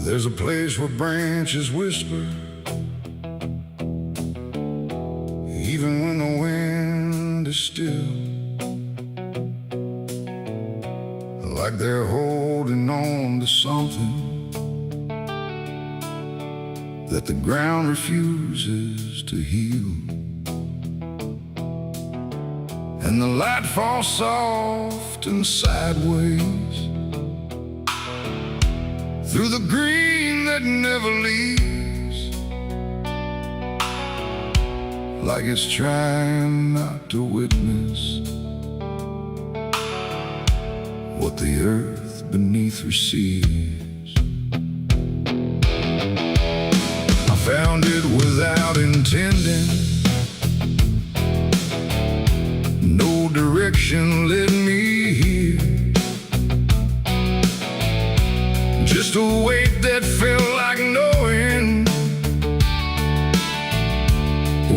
There's a place where branches whisper, even when the wind is still, like they're holding on to something that the ground refuses to heal. And the light falls soft and sideways through the green that never leaves, like it's trying not to witness what the earth beneath receives. I found it without intending, no direction led me here, just a weight that felt like knowing,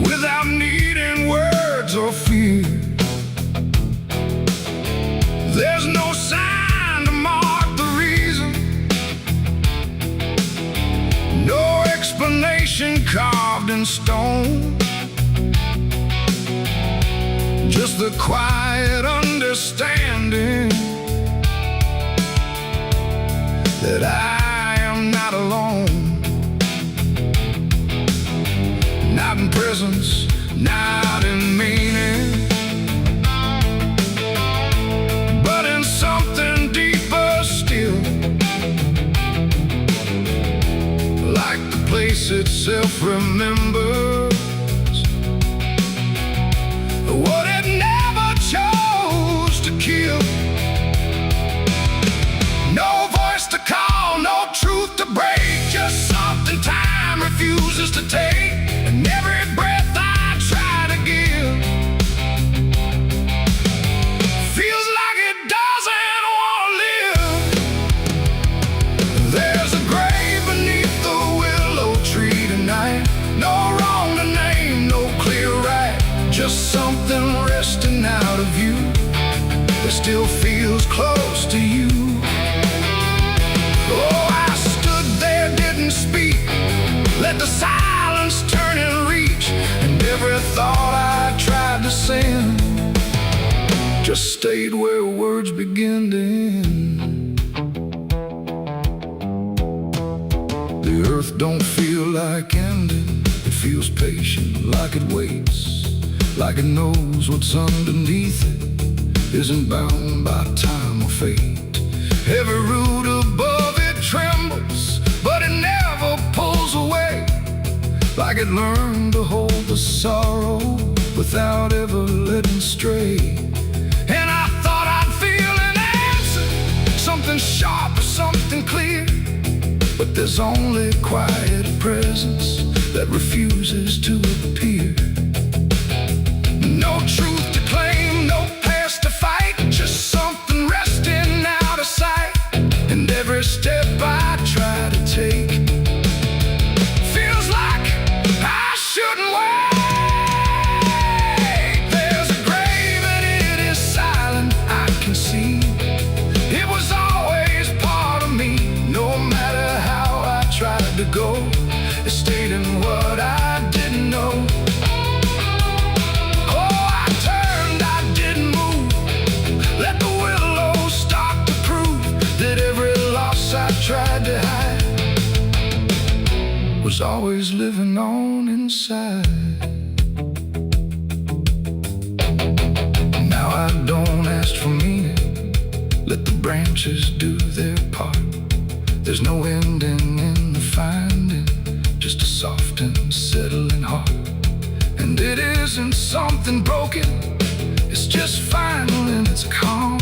without needing words or fear. There's no sign to mark the reason, no explanation carved in stone, just the quiet understanding that I am not alone, not in presence, not in meaning, but in something deeper still, like the place itself remembers what it never chose to kill. No voice to call, no truth to break, just something time refuses to take, and every breath I try to give feels like it doesn't want to live. There's a grave beneath the willow tree tonight, no wrong to name, no clear right, just something resting out of you that still feels close to you. Oh, I stood there, didn't speak, let the silence turn and reach, and every thought I tried to send just stayed where words begin to end. The earth don't feel like ending, it feels patient, like it waits, like it knows what's underneath it isn't bound by time or fate. Every root above it trembles, but it never pulls away, like it learned to hold the sorrow without ever letting stray. And I thought I'd feel an answer, something sharp or something clear, but there's only quiet presence that refuses to appear. No truth to claim, no past to fight, just something resting out of sight, and every step I try to take feels like I shouldn't wait. There's a grave and it is silent, I can see it was always part of me. No matter how I tried to go, it stayed in what I didn't know. Oh, I turned, I didn't move, let the willows start to prove that every loss I tried to hide was always living on inside. Now I don't ask for meaning, let the branches do their part. There's no ending in the finding, just a soft and settling heart. And it isn't something broken, it's just final and it's calm,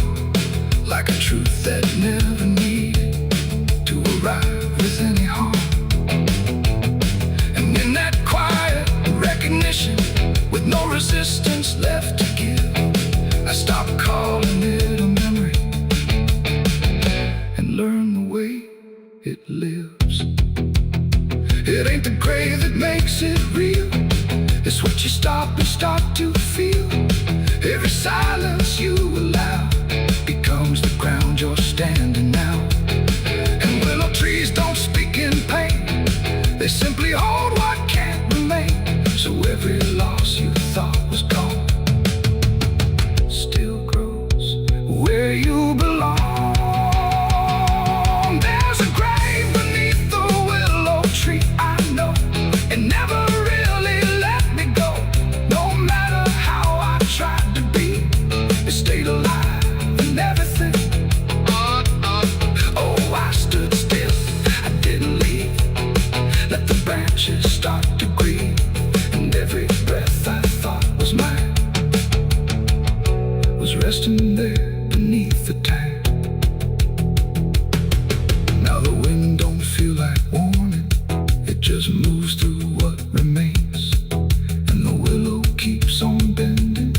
like a truth that never needed to arrive with any harm. And in that quiet recognition, with no resistance left to give, I stopped calling it a memory and learned the way it lives. It ain't the grave that makes it real. It's what you stop and start to feel. Every silence you allow becomes the ground you're standing now. And willow trees don't speak in pain, they simply hold what can't remain. So every loss you thought was gone still grows where you belong. There's a grave beneath the willow tree, I know. It never really let me go. No matter how I tried to be, it stayed alive and everything. Oh, I stood still, I didn't leave. Let the branches start to grieve. And every breath I thought was mine was resting there beneath the tank. Now the wind don't feel like warning, it just moves through what remains. And the willow keeps on bending,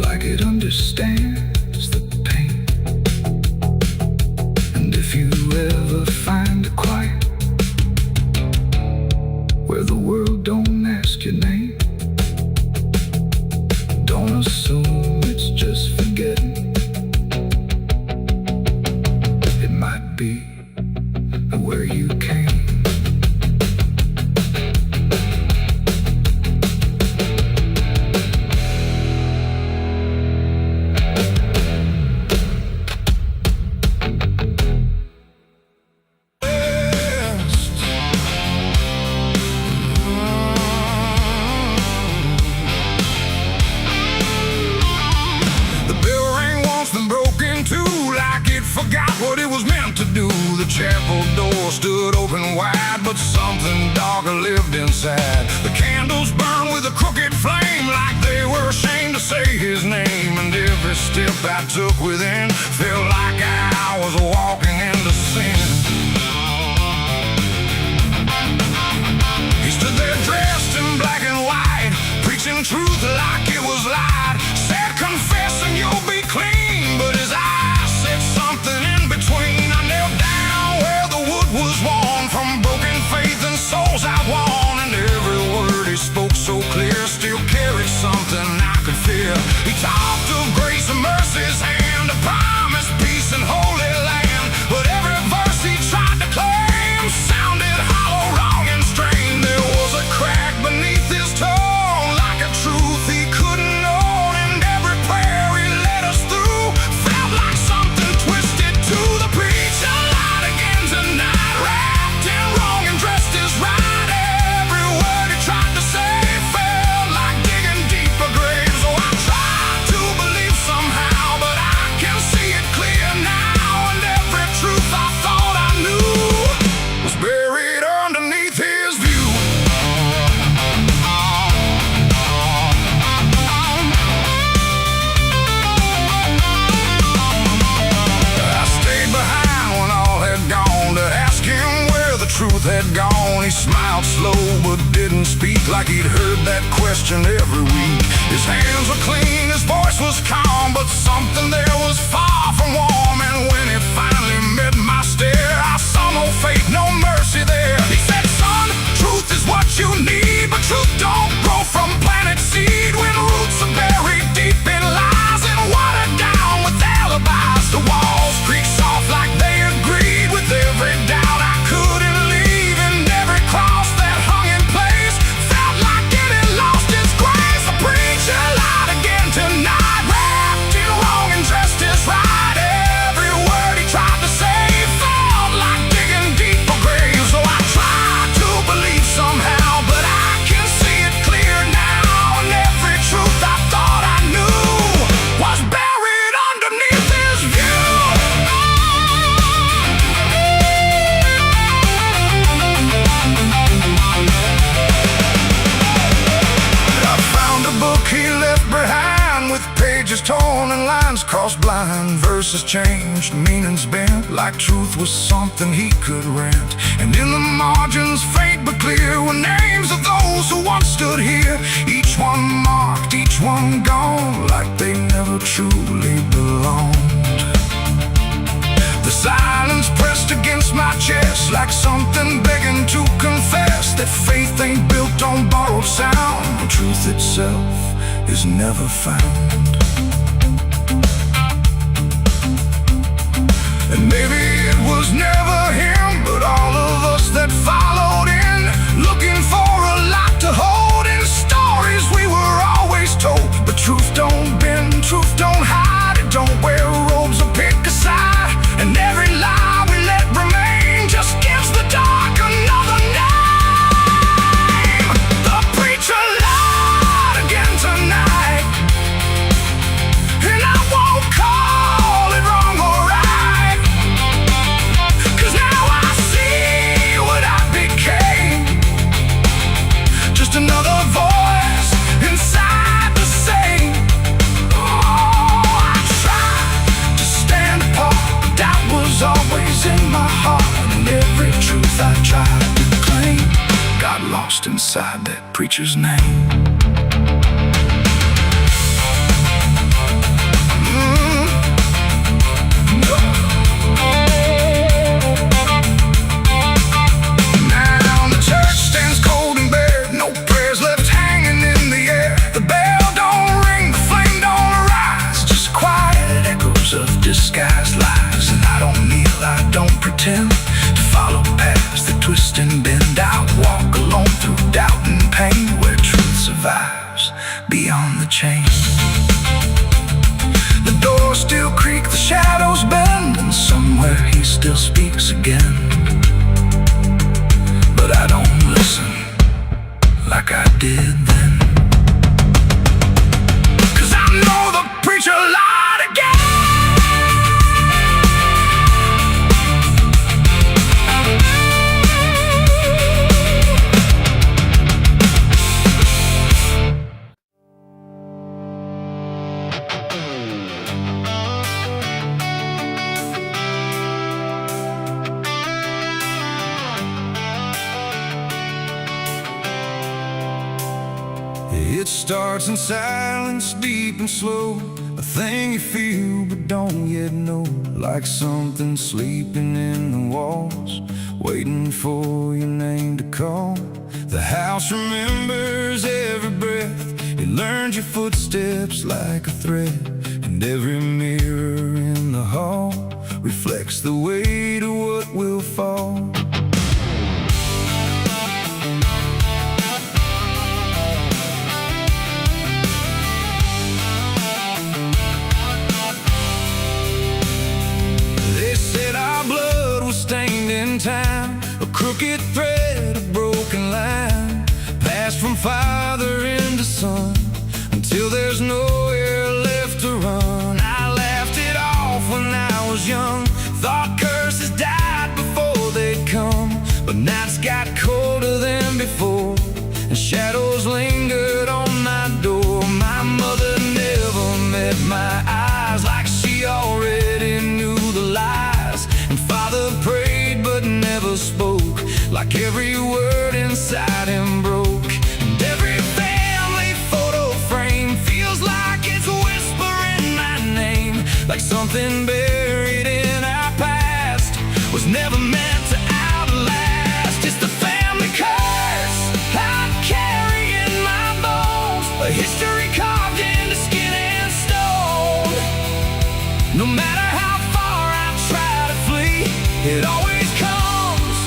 like it understands the pain. And if you ever find a quiet where the world don't ask your name, don't assume it's just forgetting. It might be where you came. Forgot what it was meant to do. The chapel door stood open wide, but something darker lived inside. The candles burned with a crooked flame, like they were ashamed to say his name. And every step I took within felt like I was walking into sin. He stood there dressed in black and white, preaching truth like it was lied. Said, confess and you'll be clean, but his eyes said something in between. I knelt down where the wood was worn from broken faith and souls I won. And every word he spoke so clear still carried something I could fear. He talked of grace and mercy's hand, a promise, peace and holy land. But every verse he tried to claim sounded hollow, wrong and strained. There was a crack beneath his tone, like a truth he couldn't own. And every prayer he led us through felt like something twisted to the preacher. Light again tonight, wrapped in wrong and dressed as right. Every word he tried to say felt like digging deeper graves. So I tried to believe somehow, but I can see it clear now. And every truth I thought I knew was buried underneath his view. I stayed behind when all had gone to ask him where the truth had gone. He smiled slow but didn't speak, like he'd heard that question every week. His hands were clean, his voice was calm, but something there was far from warm. And when it finally met my stare, I saw no faith, no mercy there. He said, son, truth is what you need, but truth don't grow from planted seed. When roots are buried deep in lies and watered down with alibis, the walls creak soft like they agreed with every doubt I couldn't leave. And every cross that hung in place felt like it had lost its grace. The preacher lied again tonight, wrapped in wrong and dressed as right. Every word he tried to say felt like digging deeper graves. So I tried to believe somehow, but I can see it clear now. And every truth I thought I knew was buried underneath his view. I found a book he left behind, with pages torn and lines crossed blind. Verses changed, meanings bent, like truth was something he could rent. And in the margins, faint but clear, were names of those who once stood here. Each one marked, each one gone, like they never truly belonged. The silence pressed against my chest, like something begging to confess. that faith ain't built on borrowed sound. The truth itself is never found. And maybe it was never him, but all of us that followed in, looking for a lot to hold in stories we were always told. But truth don't bend, truth don't hide, it don't wear robes or pick a side. And every lie we let remain just gives the dark another name. The preacher lied again tonight, and I won't call it wrong or right, 'cause now I see what I became. Just another voice inside the same. Oh, I tried to stand apart, but doubt was always in my heart. And every truth I tried to claim got lost inside that preacher's name. Now the church stands cold and bare, no prayers left hanging in the air. The bell don't ring, the flame don't arise, just quiet echoes of disguised lies. And I don't kneel, I don't pretend to follow paths that twist and bend. I walk alone through doubt and pain, where truth survives beyond the chain. The doors still creak, the shadows bend, and somewhere he still speaks again. But I don't listen like I did then, 'cause I know the preacher lied again. It starts in silence, deep and slow, a thing you feel but don't yet know. Like something sleeping in the walls, waiting for your name to call. The house remembers every breath, it learns your footsteps like a thread. And every mirror in the hall reflects the weight of what will fall. Stained in time, a crooked thread, a broken line, passed from father into son, until there's nowhere left to run. I laughed it off when I was young, thought curses died before they'd come. But nights got colder than before, and shadows lingered on my door. My mother never met my eyes, like she already knew the lies. And father prayed but never spoke, like every word inside him broke. And every family photo frame feels like it's whispering my name, like something buried in our past was never meant to outlast. It's the family curse I carry in my bones, a history carved into skin and stone. No matter how far I try to flee, it always comes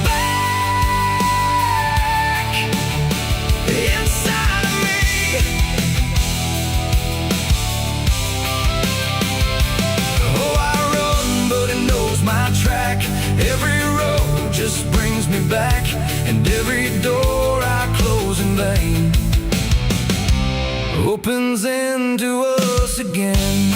back inside of me. Oh, I run, but it knows my track. Every road just brings me back, and every door I close in vain opens into us again.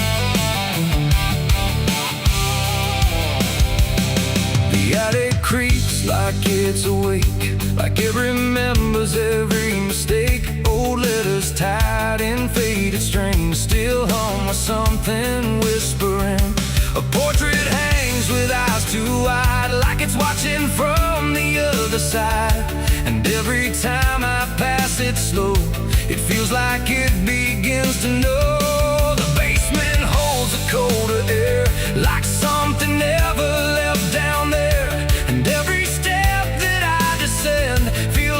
The attic creaks like it's awake, like it remembers every mistake. Old letters tied in faded strings, still hung with something whispering. A portrait hangs with eyes too wide, like it's watching from the other side. And every time I pass it slow, it feels like it begins to know. The basement holds a colder air, like something never left down there. And every step that I descend feels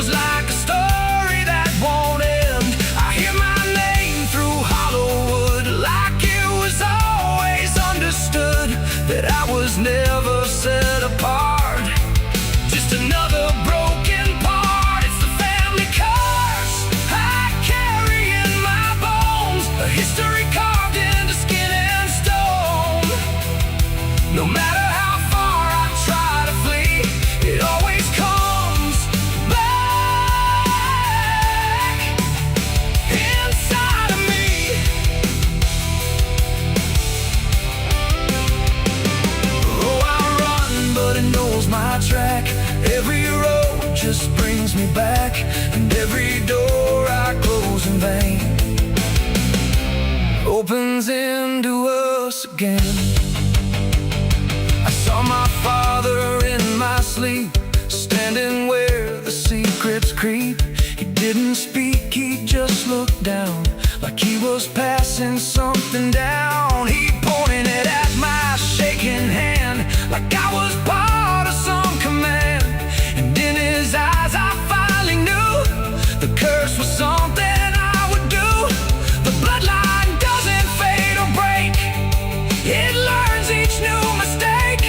it knows my track. Every road just brings me back, and every door I close in vain opens into us again. I saw my father in my sleep, standing where the secrets creep. He didn't speak, he just looked down, like he was passing something down. He pointed at my shaking hand, like I was part of some command. And in his eyes I finally knew the curse was something I would do. The bloodline doesn't fade or break, it learns each new mistake.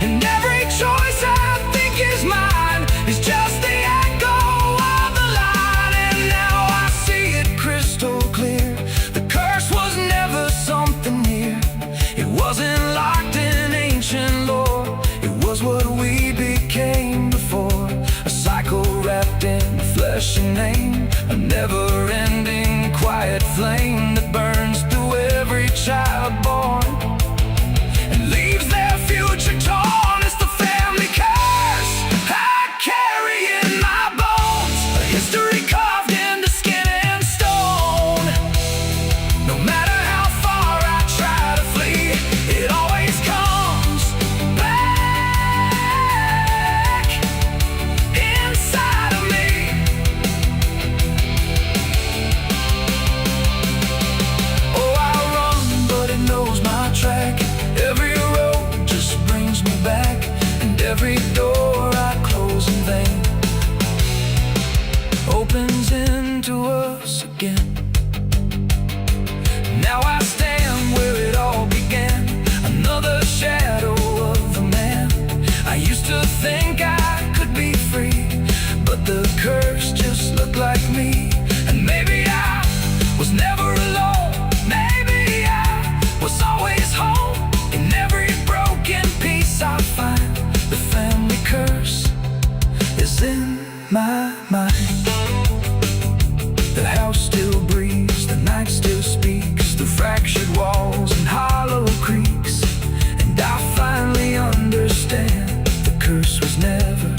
And every choice I think is mine is just the echo of the line. And now I see it crystal clear, the curse was never something near. It wasn't locked in ancient lore, it was what we became before. A cycle wrapped in flesh and name, a never-ending quiet flame that burns through every child born and leaves their future torn. It's the family curse I carry in my bones, a history carved into skin and stone. No matter how far I try to flee, it always comes back inside of me. Oh, I run, but it knows my track. Every road just brings me back, and every door I close in vain opens into us again. Now I stand where it all began, another shadow of a man. I used to think I could be free, but the curse just looked like me. And maybe I was never alone, maybe I was always home. In every broken piece I find, the family curse is in my mind. The house still breathes, the night still speaks through fractured walls and hollow creaks. And I finally understand, the curse was never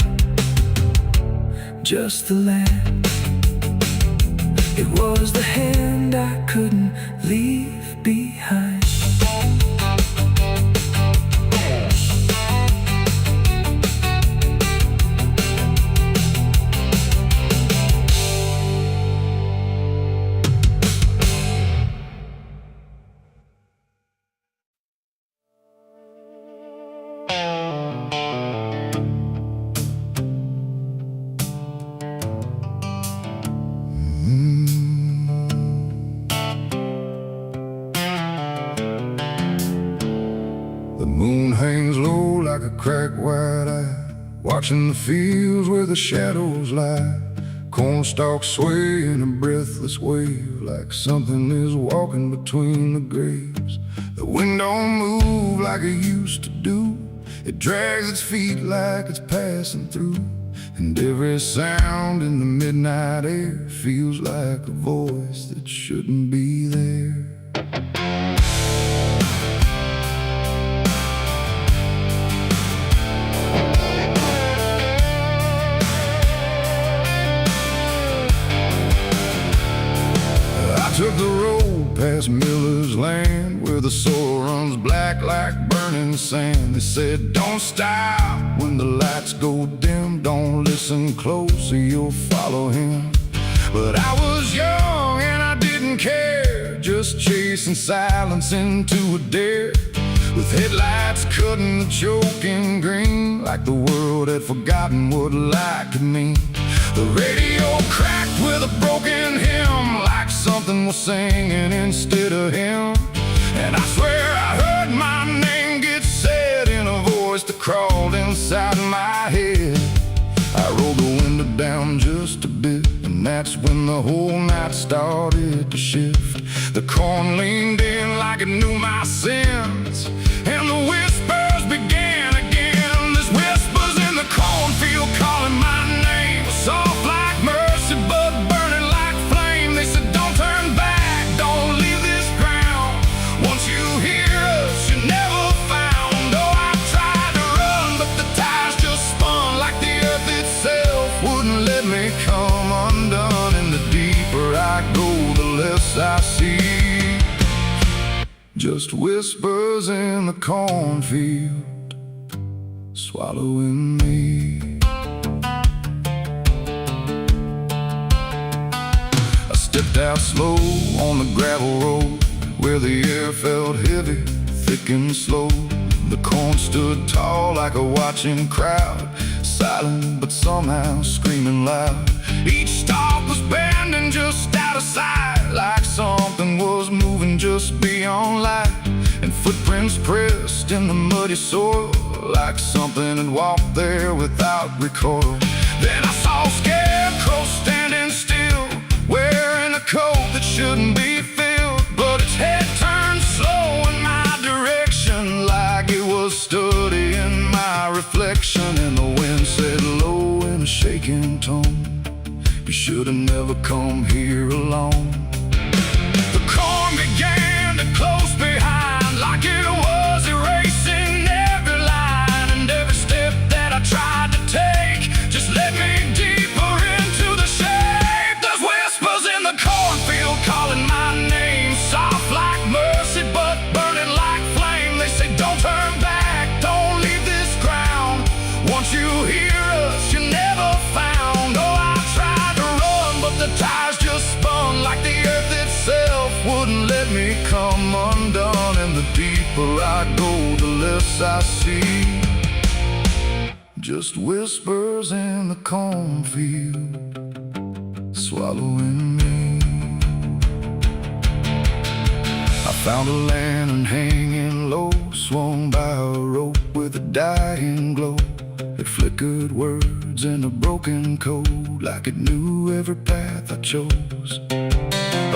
just the land. It was the hand I couldn't leave behind. The moon hangs low like a cracked white eye, watching the fields where the shadows lie. Corn stalks sway in a breathless wave, like something is walking between the graves. The wind don't move like it used to do, it drags its feet like it's passing through. And every sound in the midnight air feels like a voice that shouldn't be there. I took the road past Miller's land, where the soil runs black like burning sand. They said, don't stop when the lights go dim, don't listen close or you'll follow him. But I was young and I didn't care, just chasing silence into a dare, with headlights cutting the choking green, like the world had forgotten what light could mean. The radio cracked with a broken hymn, like something was singing instead of him. And I swear I heard my name get said in a voice that crawled inside my head. I rolled the window down just a bit, and that's when the whole night started to shift. The corn leaned in like it knew my sins, and the whispers began again. There's whispers in the cornfield calling my name, soft like mercy but burning like flame. They said, don't turn back, don't leave this ground. Once you hear us, you're never found. Oh, I tried to run, but the tide Just whispers in the cornfield, swallowing me. I stepped out slow on the gravel road, where the air felt heavy, thick and slow. The corn stood tall like a watching crowd, silent but somehow screaming loud. Each stalk was bending just out of sight, like something was moving just beyond light. And footprints pressed in the muddy soil, like something had walked there without recoil. Then I saw a scarecrow standing still, wearing a coat that shouldn't be filled, but its head turned slow in my direction, like it was studying my reflection. And the wind said low in a shaking tone, "You should have never come here alone." The corn began to close behind, like it was erasing every line. And every step that I tried to take just led me deeper into the shade. There's whispers in the cornfield calling my name, soft like mercy but burning like flame. They say don't turn back, don't leave this ground. Once you hear us, you're never found. Oh, I tried to run, but the tires just spun, like the earth itself wouldn't let me come undone. And the deeper I go, the less I see. Just whispers in the cornfield, swallowing me. I found a lantern hanging low, swung by a rope with a dying glow. It flickered words in a broken code, like it knew every path I chose.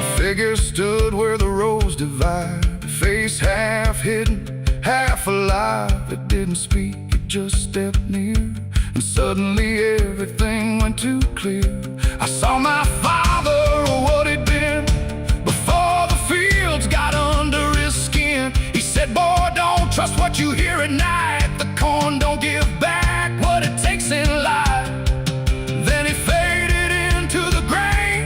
A figure stood where the roads divide, face half hidden, half alive. It didn't speak, it just stepped near, and suddenly everything went too clear. I saw my father, or what he'd been, before the fields got under his skin. He said, "Boy, don't trust what you hear at night. The corn don't give back what it takes in life." Then he faded into the grain,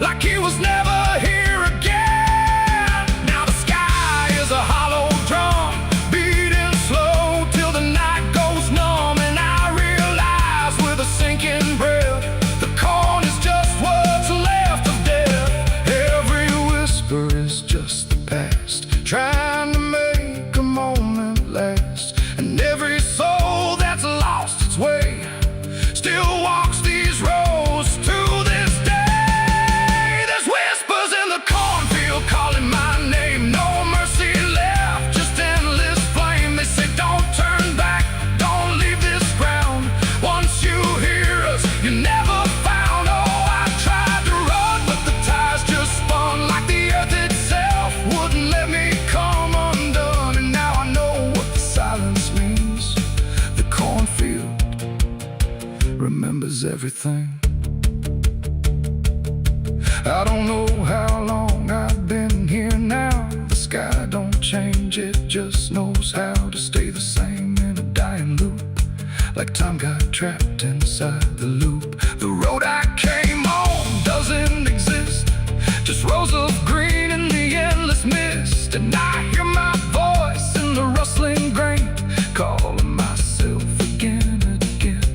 like he was never here again. Now the sky is a hollow drum, beating slow till the night goes numb. And I realize with a sinking breath, the corn is just what's left of death. Every whisper is just the past, trying to make a moment last. And every soul that's lost its way still walks these roads to this day. There's whispers in the cornfield calling my name, no mercy left, just endless flame. They say don't turn back, don't leave this ground. Once you hear us, you're never found. Oh, I tried to run, but the tires just spun, like the earth itself wouldn't let me come undone. And now I know what the silence means. The cornfield remembers everything. I don't know how long I've been here now. The sky don't change, it just knows how to stay the same in a dying loop, like time got trapped inside the loop. The road I came on doesn't exist, just rows of green in the endless mist. And I hear my voice in the rustling grain, calling myself again and again.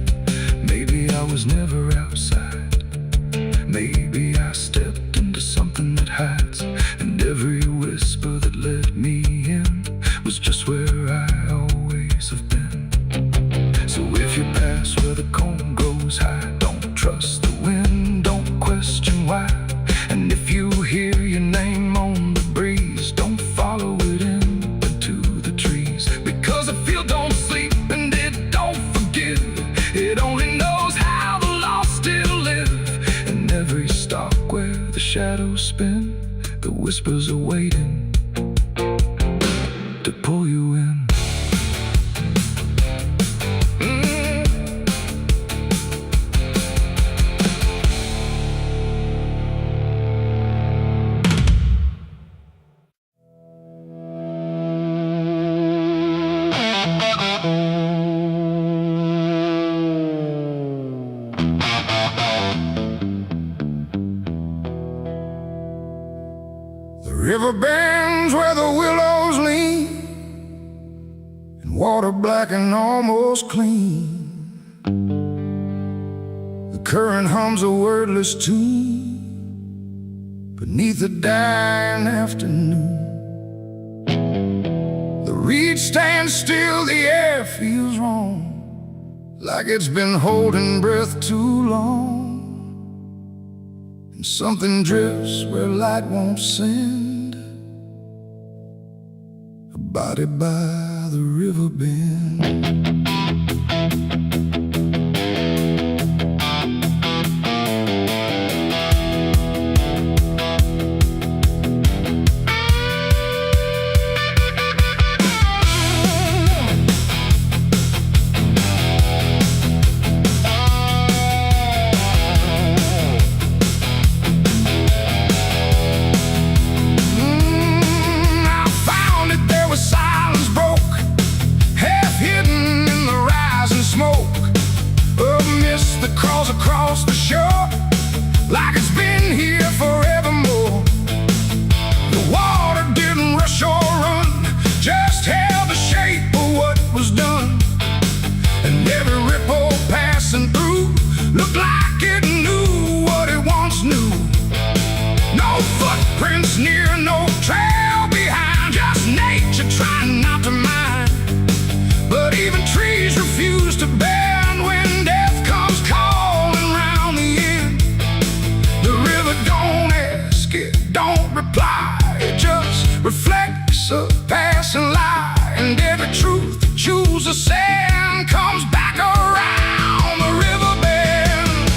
Maybe I was never outside, maybe I stepped into something that hides. And every whisper that let me in was just where I always have been. So if you pass where the corn grows high, don't trust the wind, don't question why. And if you hear your name on the breeze, don't follow it into the trees. Because the field don't sleep and it don't forgive, it only knows how the lost still live. And every stalk where the shadows spin, the whispers are waiting to pull you in. river bend black and almost clean. The current hums a wordless tune beneath the dying afternoon. The reed stands still, the air feels wrong, like it's been holding breath too long. And something drifts where light won't send, a body by the river bend. Across the shore, like it's been here forevermore. The water didn't rush or run, just held the shape of what was done. And every ripple passing through looked like it knew what it once knew. No footprints near, no trail behind, just nature trying not to mind. But even trees refuse to bend when death comes calling round the end. The river don't ask, it don't reply, it just reflects a passing lie. And every truth that chooses sand comes back around the river bend.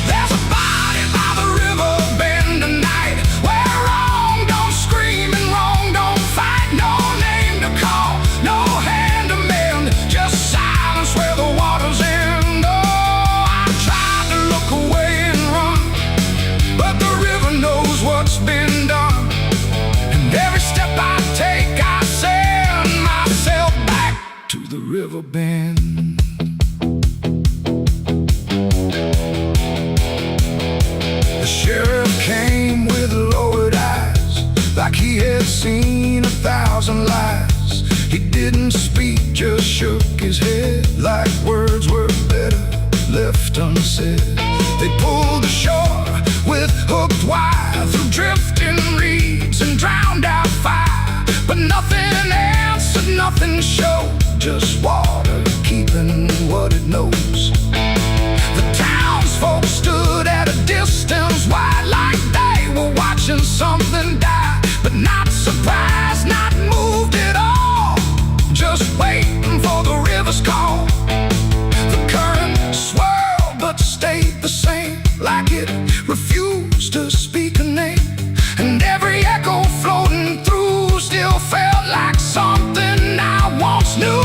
There's a body by the river bend tonight, where wrong don't scream and wrong don't fight. No name to call, no hand to mend, just silence where the waters end. Oh, I tried to look away and run, but the river knows what's been done. And every step I take, I send myself back to the river bend. The sheriff came with lowered eyes, like he had seen 1,000 lies. He didn't speak, just shook his head, like words were better left unsaid. They pulled ashore with hooked wire through drifting reeds and drowned out fire. But nothing answered, nothing showed, just water keeping what it knows. The townsfolk stood at a distance wide, like they were watching something die. But not surprised, not moved at all, just waiting for the river's call. The current swirled but stayed the same, like it refused to speak a name. And every echo floating through still felt like something I once knew.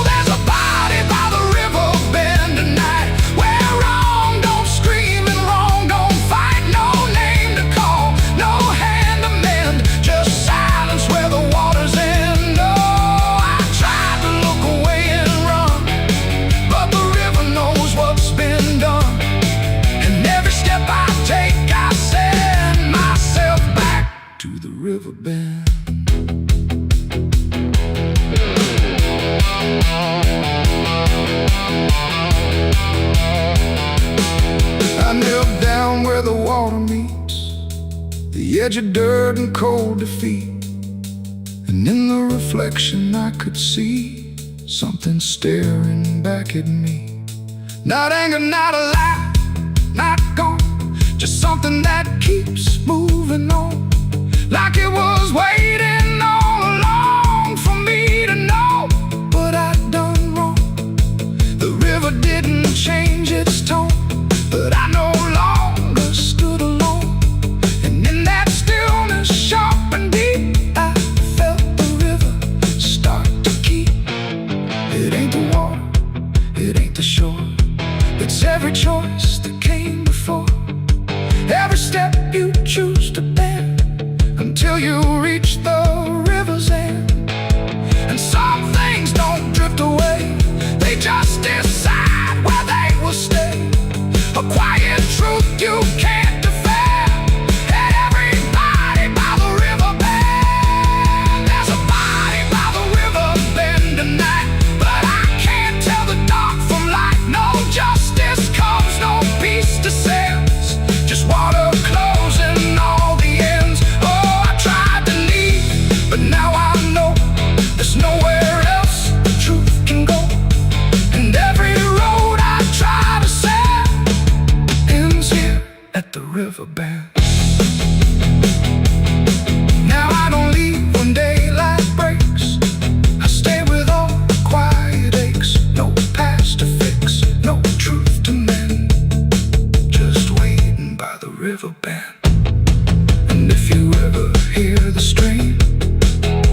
There's a body by the river bend tonight, where wrong don't scream and wrong don't fight. No name to call, no hand to mend, just silence where the waters end. Oh, I tried to look away and run, but the river knows what's been done. And every step I take, I send myself back to the river bend. I knelt down where the water meets the edge of dirt and cold defeat. And in the reflection I could see something staring back at me. Not anger, not a lie, not gone, just something that keeps moving on, like it was waiting all along for me to know what I'd done wrong. The river didn't change its tone, but I no longer stood alone. And in that stillness, sharp and deep, I felt the river start to keep. It ain't the water, it ain't the shore, it's every choice that came before. Every step you choose to bend, until you reach the river's end. And some things don't drift away, they just decide where they will stay. A quiet truth you can't defend, and everybody by the river bend. There's a body by the river bend tonight, but river bend. Now I don't leave when daylight breaks. I stay with all the quiet aches. No past to fix, no truth to mend. Just waiting by the river bend. And if you ever hear the stream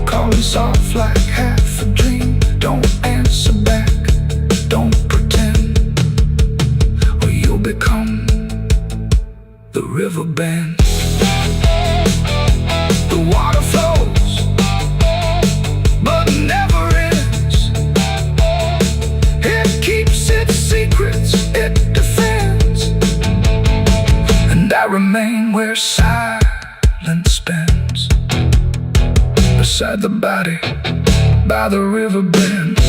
calling soft like half a dream, don't answer back, don't pretend, or you'll become the river bend. The water flows, but never ends. It keeps its secrets, it defends. And I remain where silence bends, beside the body, by the river bend.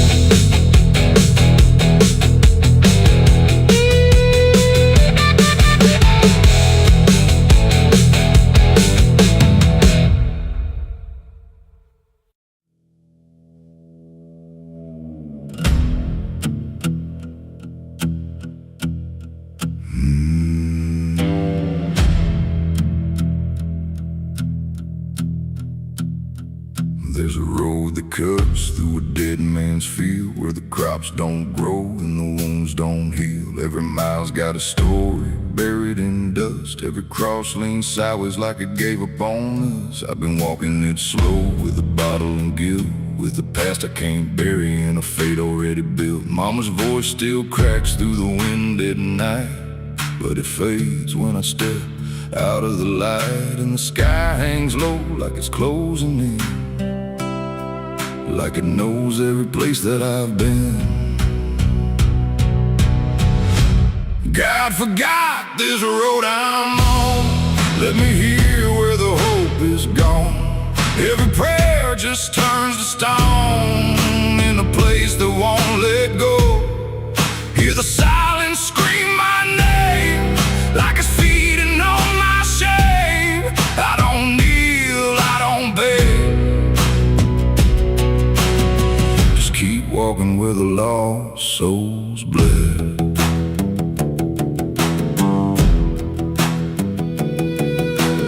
There's a road that cuts through a dead man's field, where the crops don't grow and the wounds don't heal. Every mile's got a story buried in dust. Every cross leans sideways like it gave up on us. I've been walking it slow with a bottle and guilt, with the past I can't bury and a fate already built. Mama's voice still cracks through the wind at night, but it fades when I step out of the light. And the sky hangs low like it's closing in, like it knows every place that I've been. God forgot this road I'm on. Let me hear where the hope is gone. Every prayer just turns to stone in a place that won't let go. Hear the silence scream my name like it's feeding on my shame. I don't kneel, I don't beg, walking where the lost souls bled.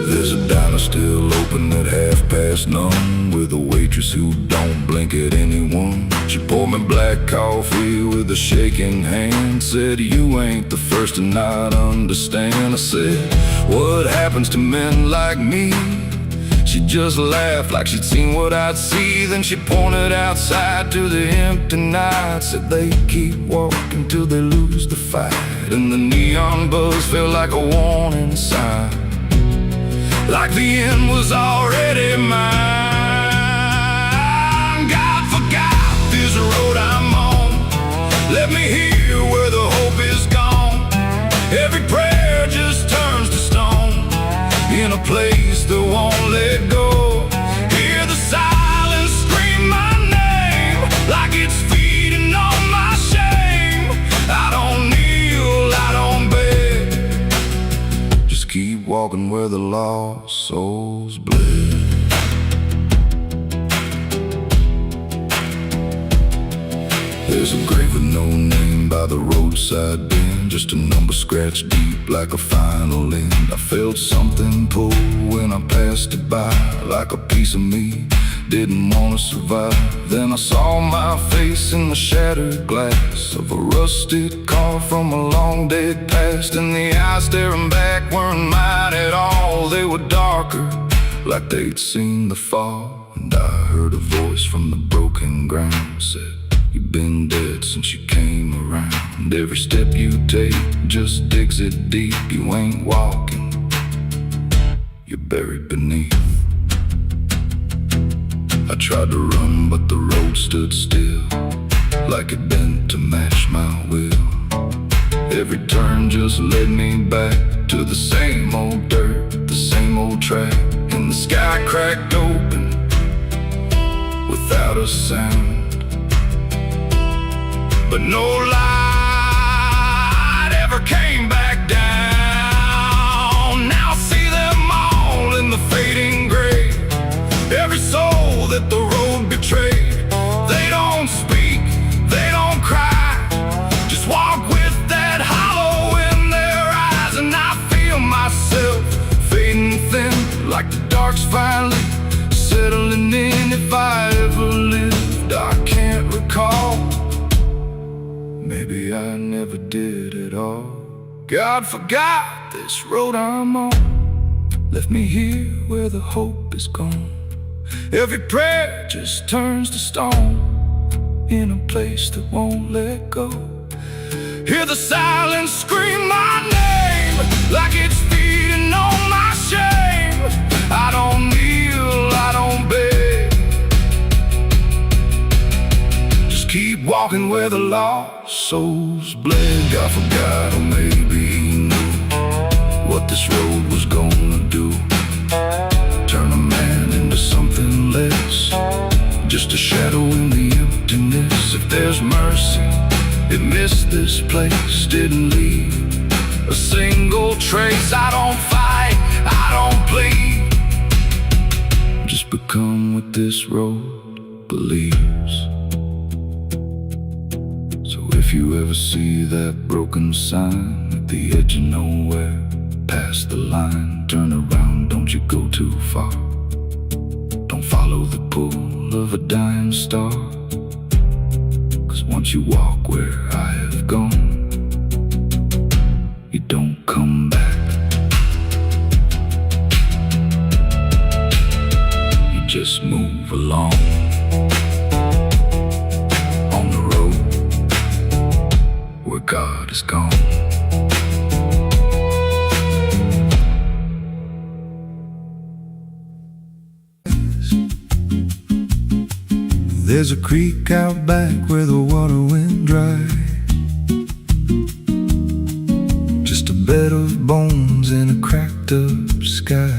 There's a diner still open at 9:30, with a waitress who don't blink at anyone. She poured me black coffee with a shaking hand, said, "You ain't the first to not understand." I said, "What happens to men like me?" She just laughed like she'd seen what I'd see. Then she pointed outside to the empty night, said they keep walking till they lose the fight. And the neon buzz felt like a warning sign, like the end was already mine. God forgot this road I'm on. Let me hear where the hope is gone. Every prayer just turns to stone in a place that won't let go. Hear the silence scream my name like it's feeding on my shame. I don't kneel, I don't beg, just keep walking where the lost souls bled. There's a grave with no name by the roadside bend, just a number scratched deep like a final end. I felt something pull when I passed it by, like a piece of me didn't want to survive. Then I saw my face in the shattered glass of a rusted car from a long dead past, and the eyes staring back weren't mine at all. They were darker, like they'd seen the fall. And I heard a voice from the broken ground, said, "You've been dead since you came around. Every step you take just digs it deep. You ain't walking, you're buried beneath." I tried to run, but the road stood still, like it bent to match my will. Every turn just led me back to the same old dirt, the same old track. And the sky cracked open without a sound, but no light ever came back down. Now I see them all in the fading gray. Every soul that the road betrayed. They don't speak, they don't cry, just walk with that hollow in their eyes. And I feel myself And if I ever lived, I can't recall. Maybe I never did at all. God forgot this road I'm on, left me here where the hope is gone. Every prayer just turns to stone, in a place that won't let go. Hear the silence scream my name, like it's feeding on my shame. I don't kneel, I don't beg, just keep walking where the lost souls bled. God forgot, or maybe he knew what this road was gonna do. Turn a man into something less, just a shadow in the emptiness. If there's mercy, it missed this place, didn't leave a single trace. I don't fight, I don't plead, just become what this road believes. So if you ever see that broken sign at the edge of nowhere, past the line, turn around, don't you go too far. Don't follow the pull of a dying star, 'cause once you walk where I have gone, you don't come back. You just move along on the road where God is gone. There's a creek out back where the water went dry, just a bed of bones in a cracked up sky.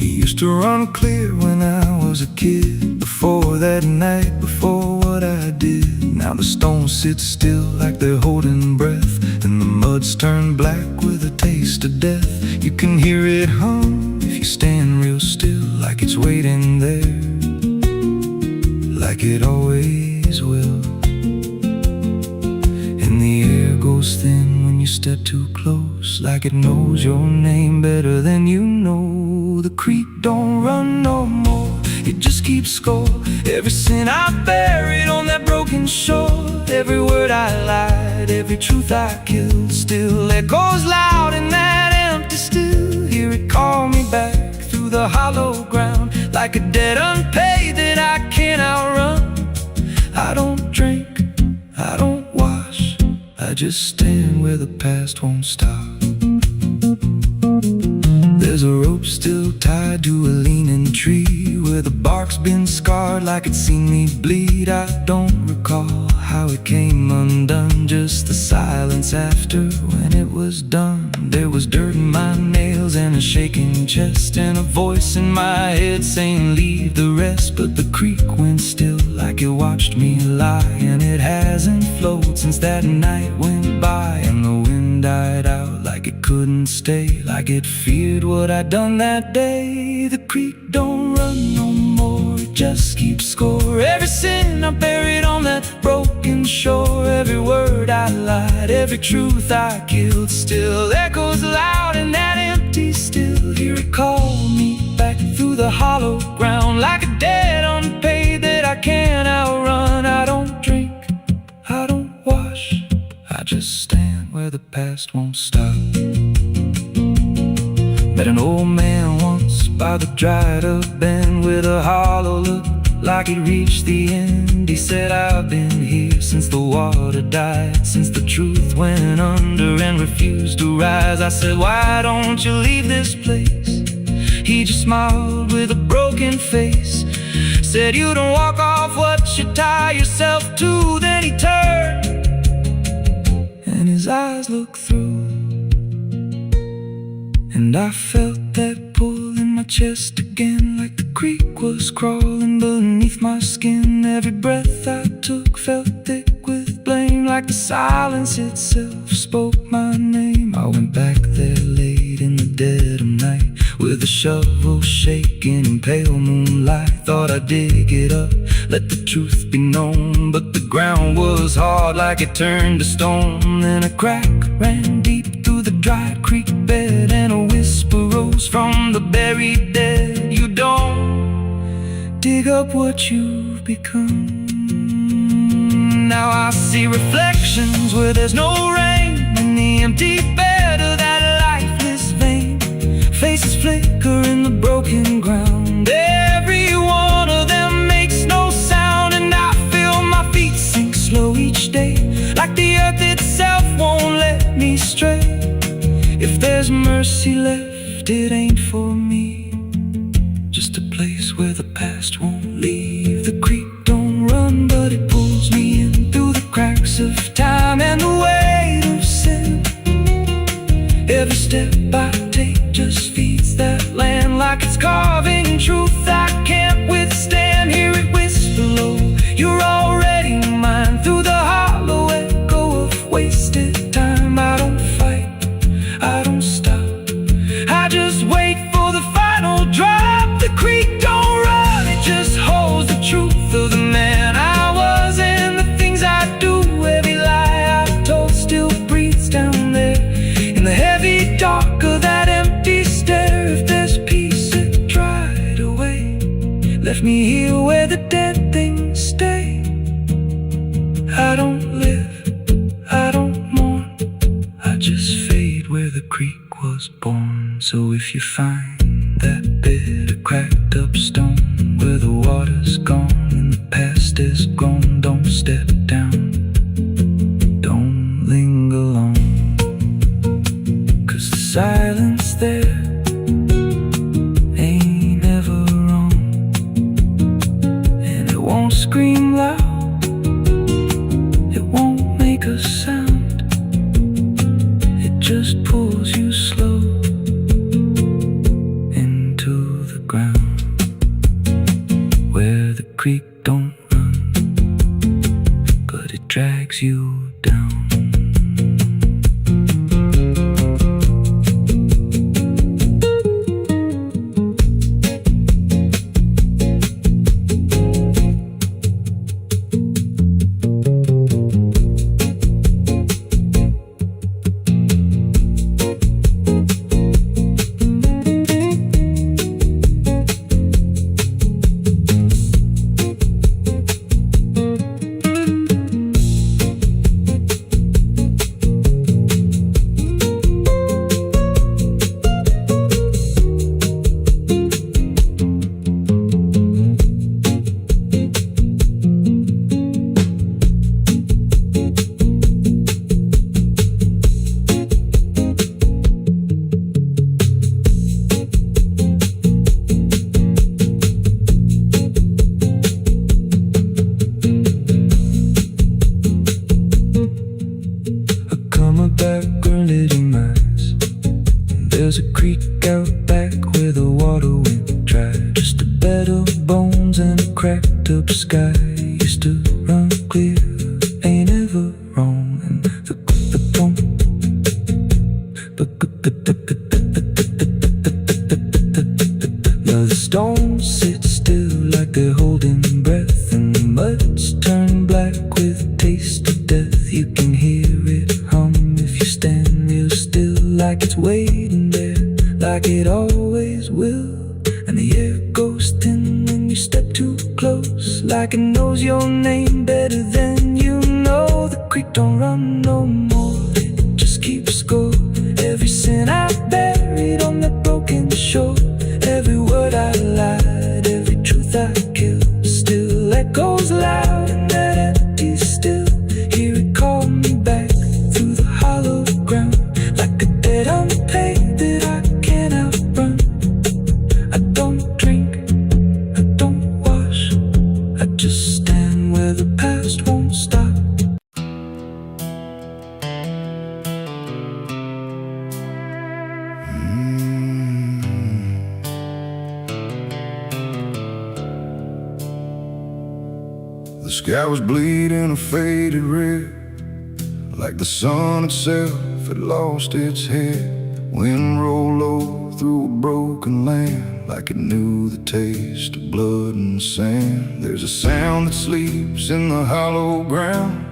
He used to run clear when I was a kid, before that night, before what I did. Now the stones sit still like they're holding breath, and the mud's turned black with a taste of death. You can hear it hum if you stand real still, like it's waiting there, like it always will. And the air goes thin when you step too close, like it knows your name better than you know. The creek don't run no more, it just keeps score. Every sin I buried on that broken shore, every word I lied, every truth I killed, still echoes loud in that empty still. Hear it call me back through the hollow ground, like a debt unpaid that I can't outrun. I don't drink, I don't wash, I just stand where the past won't stop. There's a rope still tied to a leaning tree, where the bark's been scarred like it's seen me bleed. I don't recall how it came undone, just the silence after when it was done. There was dirt in my nails and a shaking chest, and a voice in my head saying leave the rest. But the creek went still like it watched me lie, and it hasn't flowed since that night went by. And the wind died out like it couldn't stay, like it feared what I'd done that day. The creek don't run no more, it just keeps score. Every sin I buried on that broken shore, every word I lied, every truth I killed, still echoes loud in that empty still. Hear it call me back through the hollow ground, like a debt unpaid that I can't outrun. I don't drink, I don't wash, I just stand where the past won't stop. Met an old man once by the dried up bend, with a hollow look like he'd reached the end. He said, I've been here since the water died, since the truth went under and refused to rise. I said, why don't you leave this place? He just smiled with a broken face, said, you don't walk off what you tie yourself to. Then he turned and his eyes looked through, and I felt that pull in my chest again, like the creek was crawling beneath my skin. Every breath I took felt thick with blame, like the silence itself spoke my name. I went back there late in the dead of night, with a shovel shaking in pale moonlight. Thought I'd dig it up, let the truth be known, but the ground was hard like it turned to stone. Then a crack ran deep through the dry creek bed, and a whisper rose from the buried dead. You don't dig up what you've become. Now I see reflections where there's no rain, in the empty bed of that lifeless vein. Faces flicker in the broken ground, every one of them makes no sound. And I feel my feet sink slow each day, like the earth itself won't let me stray. If there's mercy left, it ain't for me, just a place where the past won't leave. The creek don't run, but it pulls me in through the cracks of time and the weight of sin. Every step I take just feeds that land, like it's carving truth I can't withstand. Hear it whisper low, you're already mine, through the hollow echo of wasted time. I don't fight, I don't stop, I just wait for the final drop. The creek don't run, it just holds the truth of the man I was and the things I do. Every lie I told still breathes down there in the heavy dark of that empty stare. If there's peace, it dried away, left me here where the dead things stay. I don't live, I don't mourn, I just fade where the creek was born. So if you find that bit of cracked up stone where the water's gone and the past is grown, don't step down, don't linger long, 'cause the silence there ain't ever wrong. And it won't scream loud, it won't make a sound, it just pulls you slow into the ground. Where the creek don't run, but it drags you down. There's a creek out back where the water went dry, just a bed of bones and a cracked up sky. Used to run clear, ain't ever wrong. And now the stones sit still like they're holding breath, and the mud's turned black with a taste of death. You can hear it hum if you stand real still, like it's waiting there, like it always will. And the air goes thin when you step too close, like it knows your name better than you know. The creek don't run no more, it just keeps score. Every sin I buried on that broken shore, every word I lied, every truth I killed, still echoes loud in that empty still. Hear it call me back through the hollow ground, like a debt unpaid that I can't outrun. I don't drink, I don't wash, I just stand where the past won't stop. The sky was bleeding a faded red, like the sun itself had lost its head. Wind rolled low through a broken land, like it knew the taste of blood and sand. There's a sound that sleeps in the hollow ground,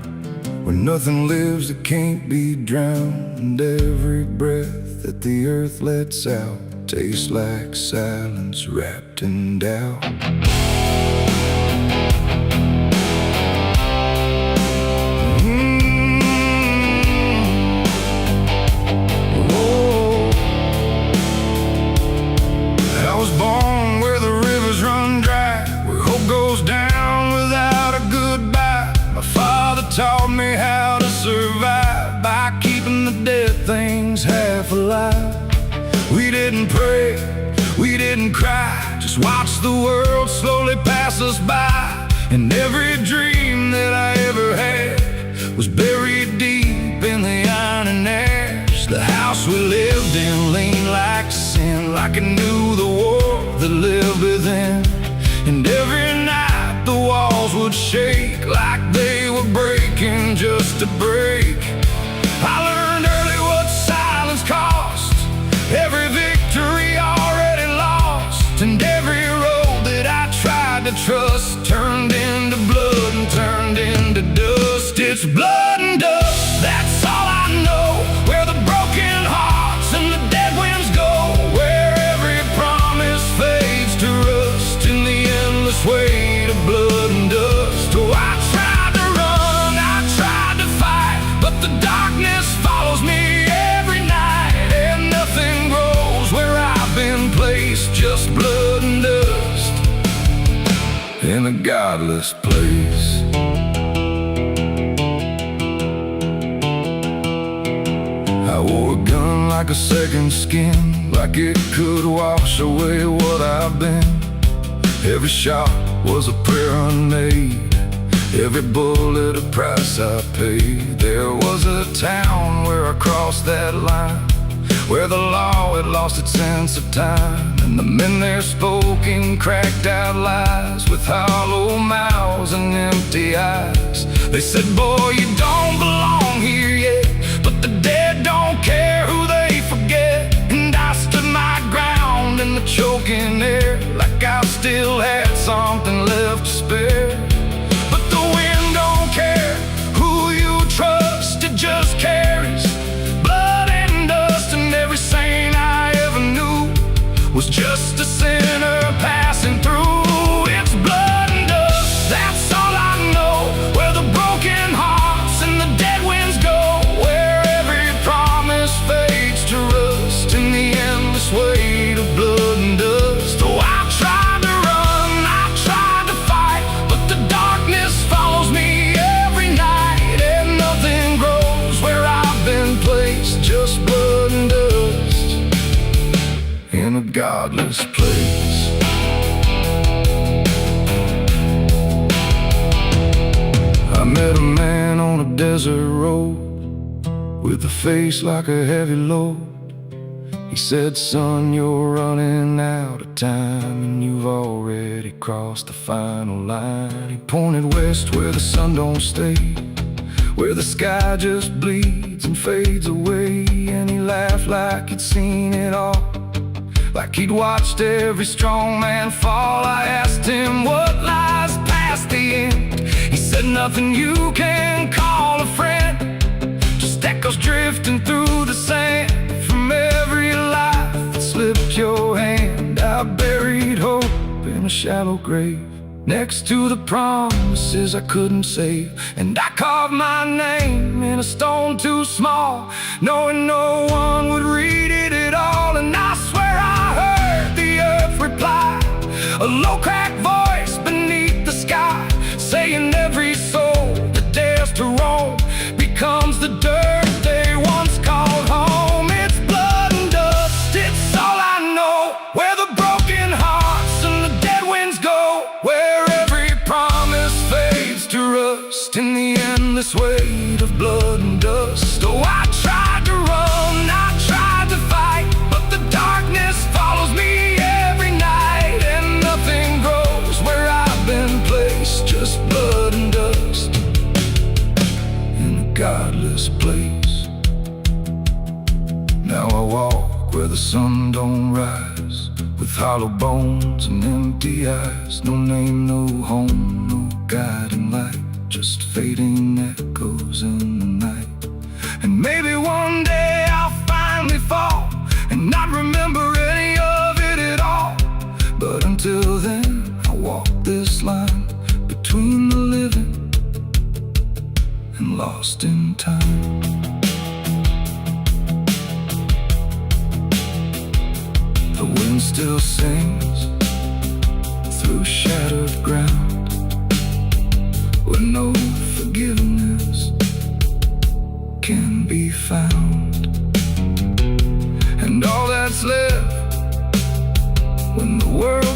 where nothing lives that can't be drowned. And every breath that the earth lets out tastes like silence wrapped in doubt. alive. We didn't pray, we didn't cry, just watched the world slowly pass us by. And every dream that I ever had was buried deep in the iron and ash. The house we lived in leaned like sin, like it knew the war that lived within. And every night the walls would shake like they were breaking just to break. I learned early what silence cost, every victory already lost. And every road that I tried to trust turned into blood and turned into dust. It's blood and dust, that's all I know. Where the broken hearts and the dead winds go, where every promise fades to rust in the endless weight of blood and dust. Oh, I tried to run, I tried to fight, but the darkness follows me every night. And nothing grows where I've been placed, just blood and dust in a godless place. I wore a gun like a second skin, like it could wash away what I've been. Every shot was a prayer unmade, every bullet a price I paid. There was a town where I crossed that line, where the law had lost its sense of time. And the men there spoke in cracked out lies, with hollow mouths and empty eyes. They said, boy, you don't belong here yet, but the dead don't care who they forget. And I stood my ground in the choking air, like I still had something left to spare. But the wind don't care who you trust, it just carries blood and dust. And every saint I ever knew was just a sinner passing through. It's blood and dust, that's all I know. Where the broken hearts and the dead winds go, where every promise fades to rust in the endless weight of blood and dust. Oh, I tried to run, I tried to fight, but the darkness follows me every night. And nothing grows where I've been placed, just blood and dust in a godless place. I met a man on a desert road, with a face like a heavy load. He said, son, you're running out of time, and you've already crossed the final line. He pointed west where the sun don't stay, where the sky just bleeds and fades away. And he laughed like he'd seen it all, like he'd watched every strong man fall. I asked him what lies past the end. He said, nothing you can call a friend, just echoes drifting through the sand from every life that slipped your hand. I buried hope in a shallow grave, next to the promises I couldn't save. And I carved my name in a stone too small, knowing no one would read it at all. And I swear I heard the earth reply, a low cracked voice beneath the sky, saying every soul that dares to roam becomes the dirt they once called home. It's blood and dust, it's all I know. Where the broken hearts and the dead winds go, where every promise fades to rust in the endless weight of blood and dust. Oh, I tried to run, I tried to fight, but the darkness follows me every night. And nothing grows where I've been placed, just blood and dust in a godless place. Now I walk where the sun don't rise, with hollow bones and empty eyes. No name, no home, no guiding light, just fading echoes in the night. And maybe one day I'll finally fall and not remember any of it at all. But until then, I walk this line between the living and lost in time. The wind still sings through shattered ground, where no forgiveness can be found.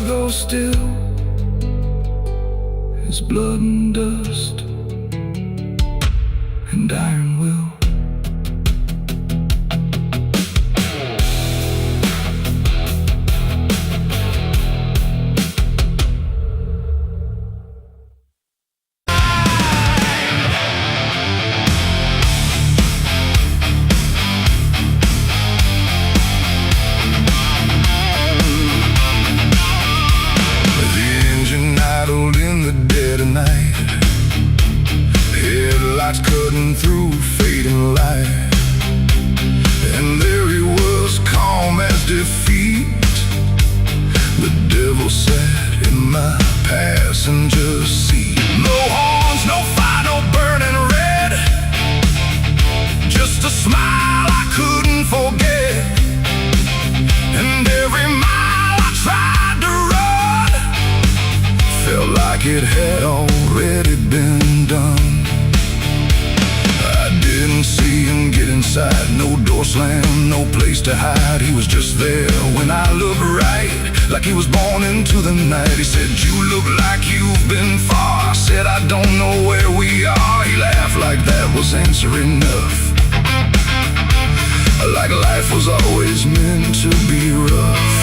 though still, is blood and dust and iron will. Headlights cutting through fading light, and there he was, calm as defeat. The devil sat in my passenger seat. No horns, no fire, no burning red, just a smile I couldn't forget. And every mile I tried to run felt like it had already been done. Didn't see him get inside, no door slam, no place to hide. He was just there when I looked right, like he was born into the night. He said, "You look like you've been far." I said, "I don't know where we are." He laughed like that was answer enough, like life was always meant to be rough.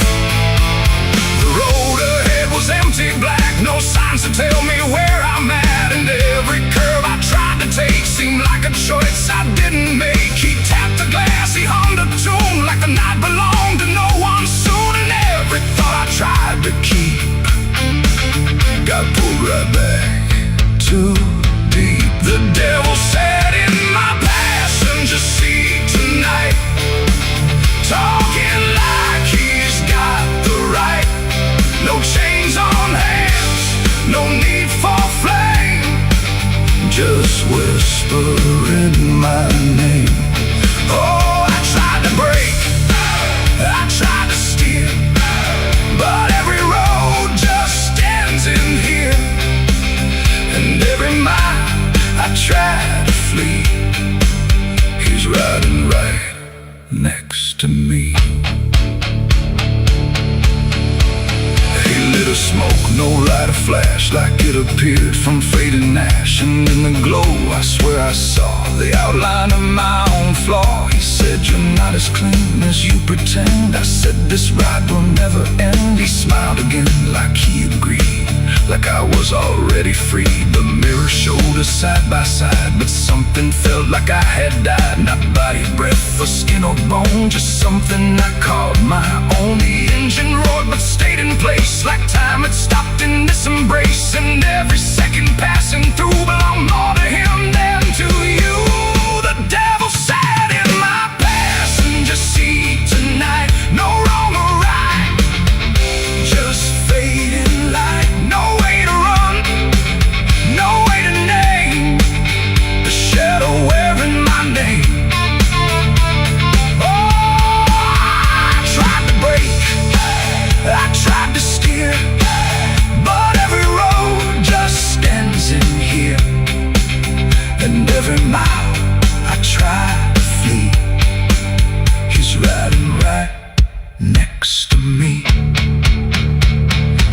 The road ahead was empty, black, no signs to tell me where I'm at. And every curve I tried to take seemed like a choice I didn't make. He tapped the glass, he hummed a tune like the night belonged to no one soon. And every thought I tried to keep got pulled right back too deep. The devil sat in my passenger seat tonight, talking like he's got the right. No chains on hands, no need for flame, just whispering my name. Oh, I tried to break, I tried to steer, but every road just ends in here. And every mile I tried to flee, he's riding right next to me. A smoke, no light, a flash, like it appeared from fading ash. And in the glow I swear I saw the outline of my own flaw. He said, "You're not as clean as you pretend." I said, "This ride will never end." He smiled again like he agreed, like I was already free. The mirror showed us side by side, but something felt like I had died. Not body, breath, or skin or bone, just something I called my own. The engine roared but stayed in place, like time had stopped in this embrace. And every second passing through belonged more to him than to you. The devil sat in my passenger seat tonight, no wrong or right, just fading light. No way to run, no way to name the shadow wearing my name. Oh, I tried to break, I tried to steer, but every road just ends in here. And every mile I try to flee, he's riding right next to me.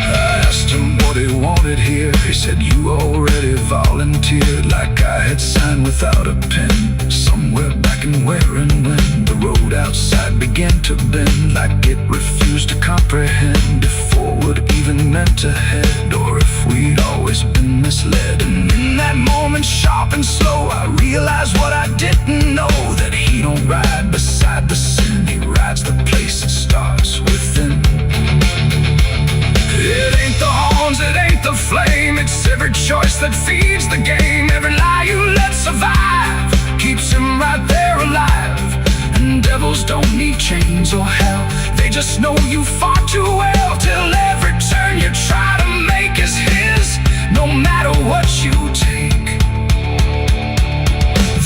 I asked him what he wanted here. He said, "You already volunteered," like I had signed without a pen. Somewhere back in where and when the road outside began to bend, like it refused to comprehend if forward even meant ahead, or if we'd always been misled. And in that moment, sharp and slow, I realized what I didn't know, that he don't ride beside the sin, he rides the place that starts within. It ain't the horns, it ain't the flame, it's every choice that feeds the game. Every lie you let survive keeps him right there alive. And devils don't need chains or hell, they just know you far too well. Till every turn you try to make is his, no matter what you take.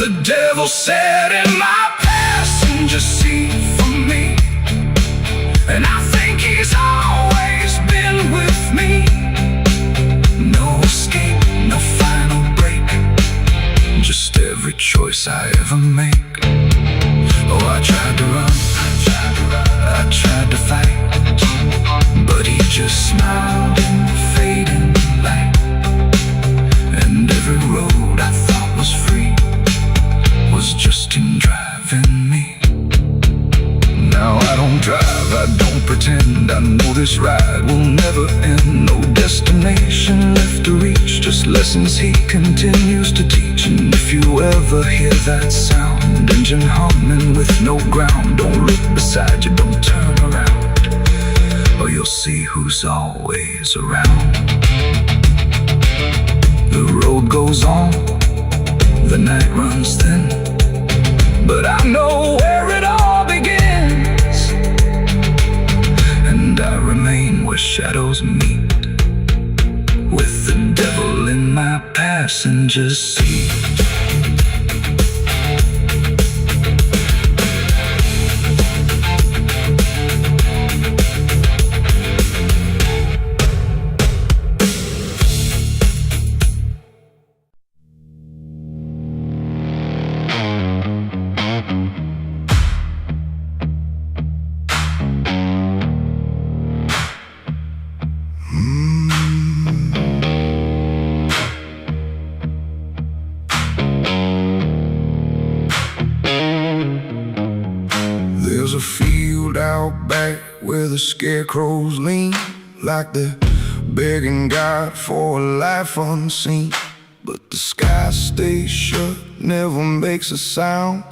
The devil sat in my passenger seat for me, and I think he's always been with me. No escape, no final break, just every choice I ever make. Oh, I tried to run, I tried to fight, but he just smiled in the fading light, and every road I thought was free was just him driving me. Now I don't drive, I don't pretend, I know this ride will never end. No destination left to reach, just lessons he continues to teach. And if you ever hear that sound, engine humming with no ground, don't look beside you, don't turn around, or you'll see who's always around. The road goes on, the night runs thin, but I know where it all begins, and I remain where shadows meet, with the devil in my passenger seat. There's a field out back where the scarecrows lean, like they're begging God for a life unseen. But the sky stays shut, never makes a sound,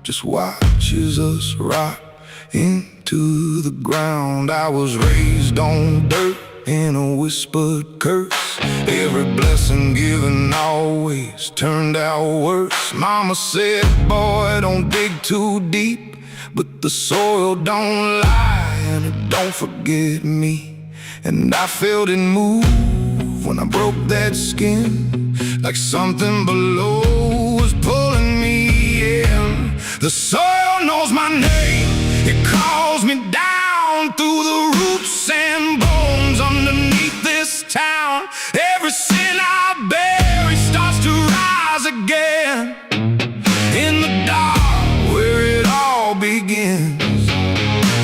just watches us rot into the ground. I was raised on dirt in a whispered curse, every blessing given always turned out worse. Mama said, boy, don't dig too deep, but the soil don't lie and it don't forget me. And I felt it move when I broke that skin, like something below was pulling me in. The soil knows my name, it calls me down through the roots and bones underneath this town. Every sin I bury starts to rise again in the dark where it all begins.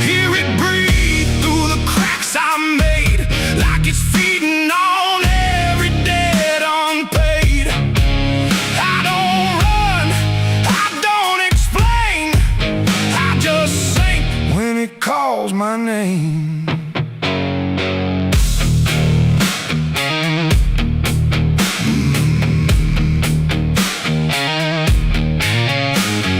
Hear it breathe through the cracks I made, like it's feeding on every debt unpaid. I don't run, I don't explain, I just sink when it calls my name.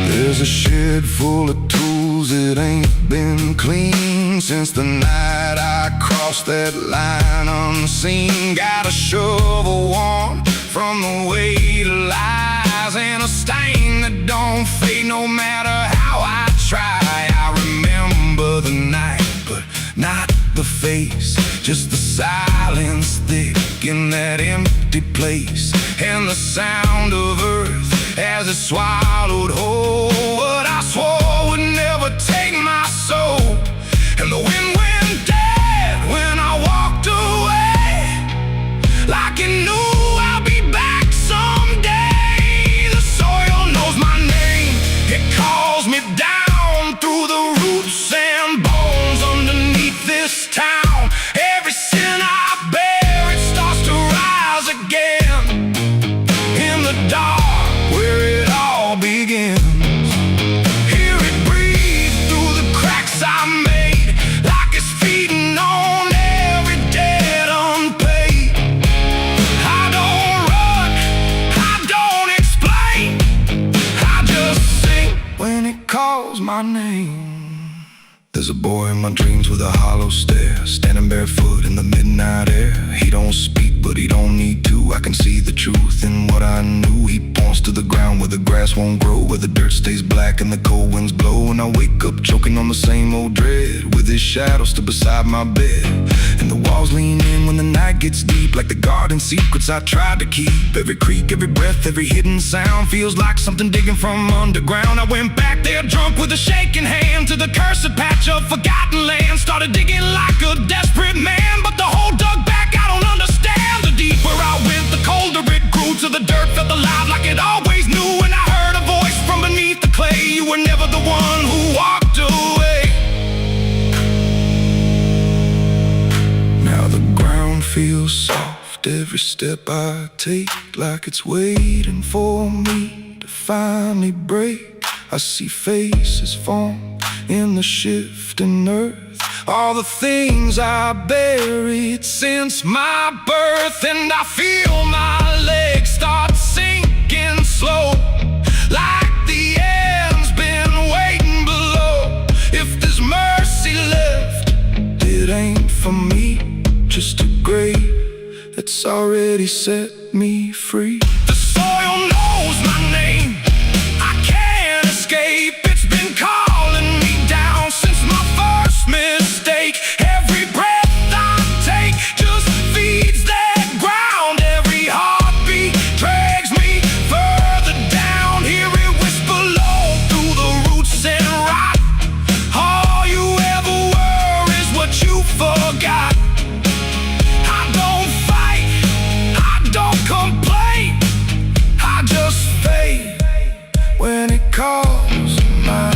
There's a shed full of tools that ain't been clean since the night I crossed that line unseen. Got a shovel worn from the weight of lies, and a stain that don't fade no matter how I try. I remember the night, but not the face, just the silence thick in that empty place, and the sound of earth as it swallowed whole what I swore would never take my soul. And the wind went dead when I walked away, like it knew I'll be back someday. The soil knows my name, it calls me down through the roots and bones underneath this town. Every sin I bear, it starts to rise again in the dark where it all begins. Hear it breathe through the cracks I made, like it's feeding on every debt unpaid. I don't run, I don't explain, I just sing when it calls my name. There's a boy in my dreams with a hollow stare, standing barefoot in the midnight air. He don't speak, but he don't need to. I can see the truth in what I knew. He points to the ground where the grass won't grow, where the dirt stays black and the cold winds blow. And I wake up choking on the same old dread, with his shadow still beside my bed. And the walls lean in when the night gets deep, like the garden secrets I tried to keep. Every creak, every breath, every hidden sound feels like something digging from underground. I went back there drunk with a shaking hand to the cursed patch of forgotten land. Started digging like a desperate man, but the hole dug back, I don't understand. The deeper I went, the colder it grew, till the dirt felt alive like it always knew. And I heard a voice from beneath the clay, you were never the one who walked away. every step I take, like it's waiting for me to finally break. I see faces form in the shifting earth, all the things I buried since my birth. And I feel my legs start sinking slow, like the end's been waiting below. If there's mercy left, it ain't for me, just a grave that's already set me free. The soil knows my name, I can't escape. It's been calling me down since my first mistake. Every breath I take just feeds that ground. Every heartbeat drags me further down. Hear it whisper low through the roots and rot. All you ever were is what you forgot. I don't fight, I don't complain, I just fade when it calls my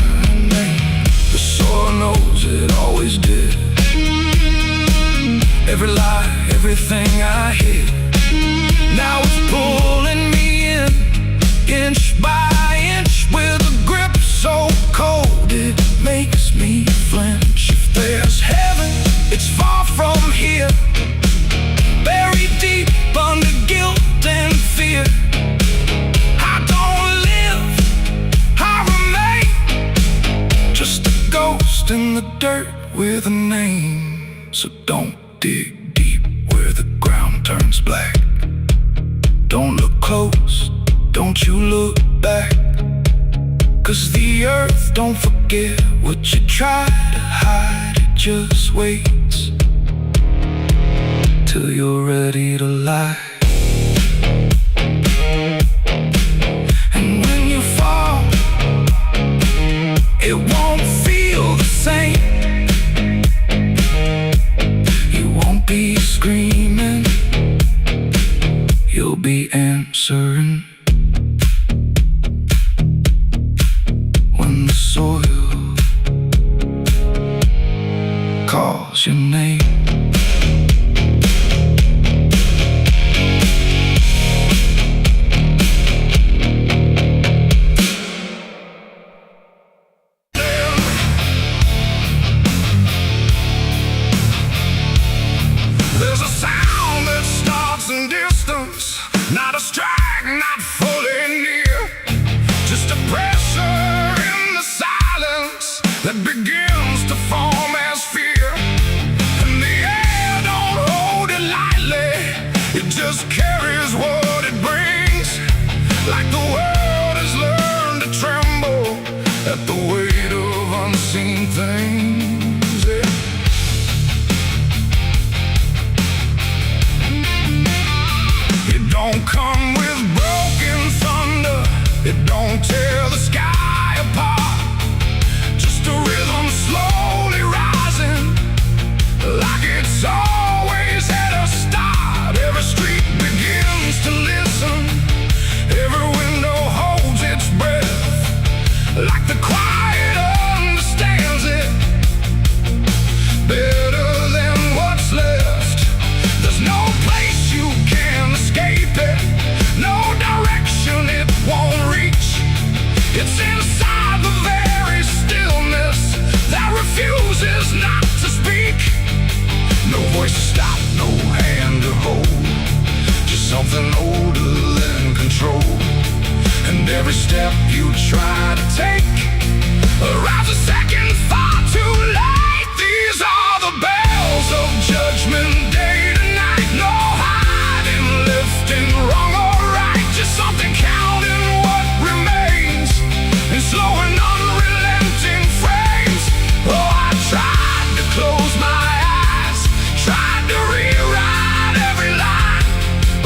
name. The soil knows it always did. Every lie, everything I hid, now it's pulling me in, inch by inch, with a grip so cold it makes me flinch. If there's heaven, it's far from here, buried deep under guilt and fear. I don't live, I remain, just a ghost in the dirt with a name. So don't dig deep where the ground turns black. Don't look close, don't you look back, 'cause the earth don't forget what you try to hide. It just waits till you're ready to lie. And when you fall, it won't feel the same. You won't be screaming, you'll be answering. When the soil calls your name. There's a sound that starts in distance, not a strike, not fully near, just a pressure in the silence that begins to form as fear. And the air don't hold it lightly, it just carries what it brings, like the world has learned to tremble at the weight of unseen things. Yeah. It don't come with broken thunder, it don't tear the sky apart, just a rhythm slowly rising, like it's always at a start. Every street begins to listen, every window holds its breath, like the quiet understands it better than what's left. There's no place you can escape it, no direction it won't reach. It's inside the very stillness that refuses not to speak. No voice to stop, no hand to hold, just something older than control. And every step you try to take arrives a second far too late. These are the bells of judgment day to night. No hiding, lifting, wrong or right, just something counting what remains in slow and unrelenting frames. Oh, I tried to close my eyes, tried to rewrite every line,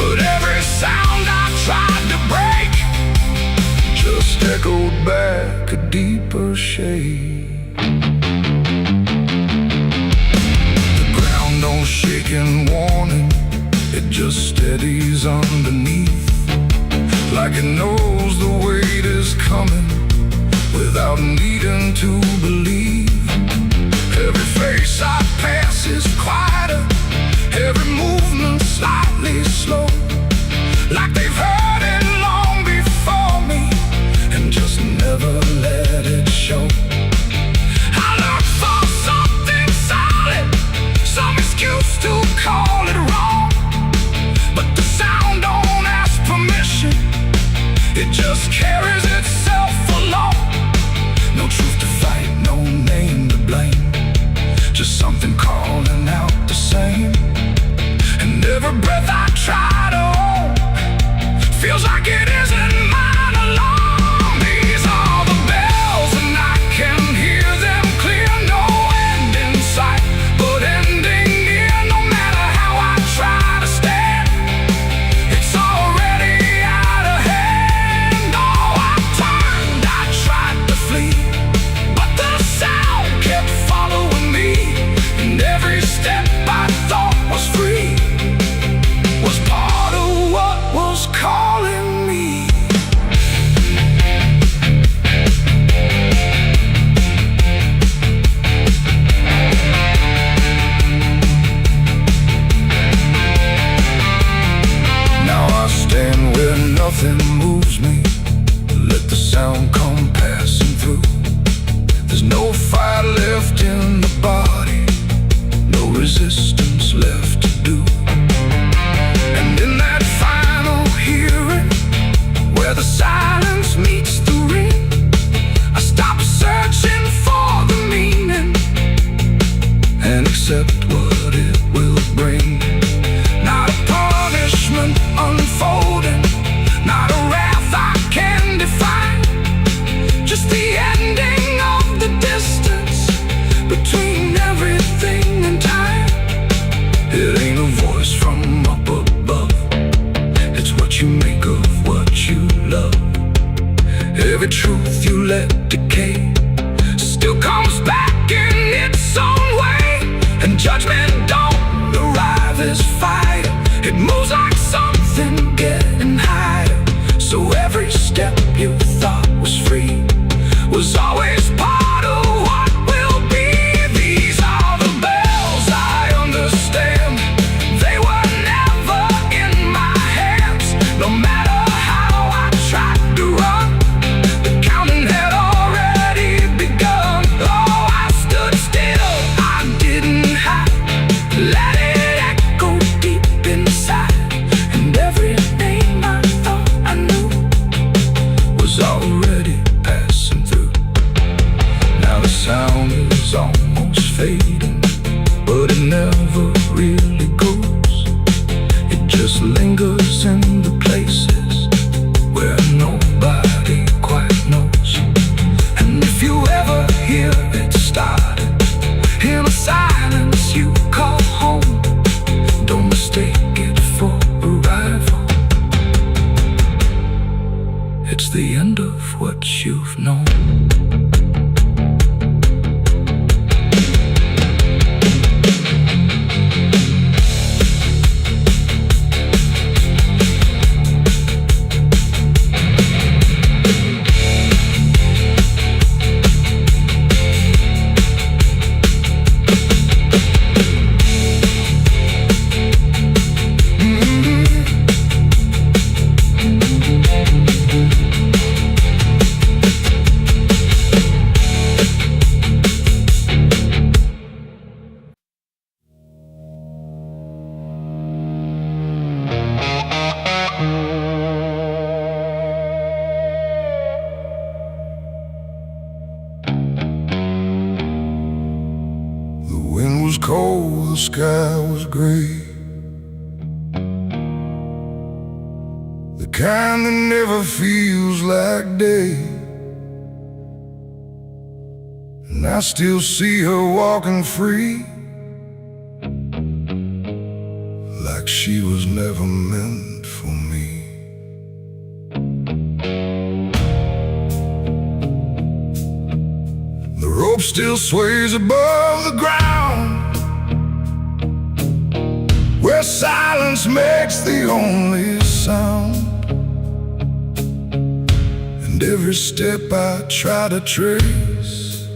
but every sound I tried to break just echoed back a deeper shade. The ground don't shake in warning, it just steadies underneath, like it knows the weight is coming without needing to believe. Every face I pass is quieter, every movement slightly the ending of the distance between everything and time. It ain't a voice from up above, it's what you make of what you love. Every truth you let decay Still comes back in its own way, and judgment don't arrive as fire. It moves like something getting higher. So every step you thought was free was always part of what will be. These are the bells I understand. They were never in my hands. No matter how I tried to run, the counting had already begun. Oh, I stood still, I didn't have let it echo deep inside. and every name I thought I knew was already passing through. Now the sound is almost fading, but it never really goes. It just lingers in the places where nobody quite knows. And if you ever hear it started in a silence you call home, don't mistake it for arrival. It's the end of what you've known. The wind was cold, the sky was gray, the kind that never feels like day. And I still see her walking free, like she was never meant for me. The rope still sways above the ground, where silence makes the only sound. And every step I try to trace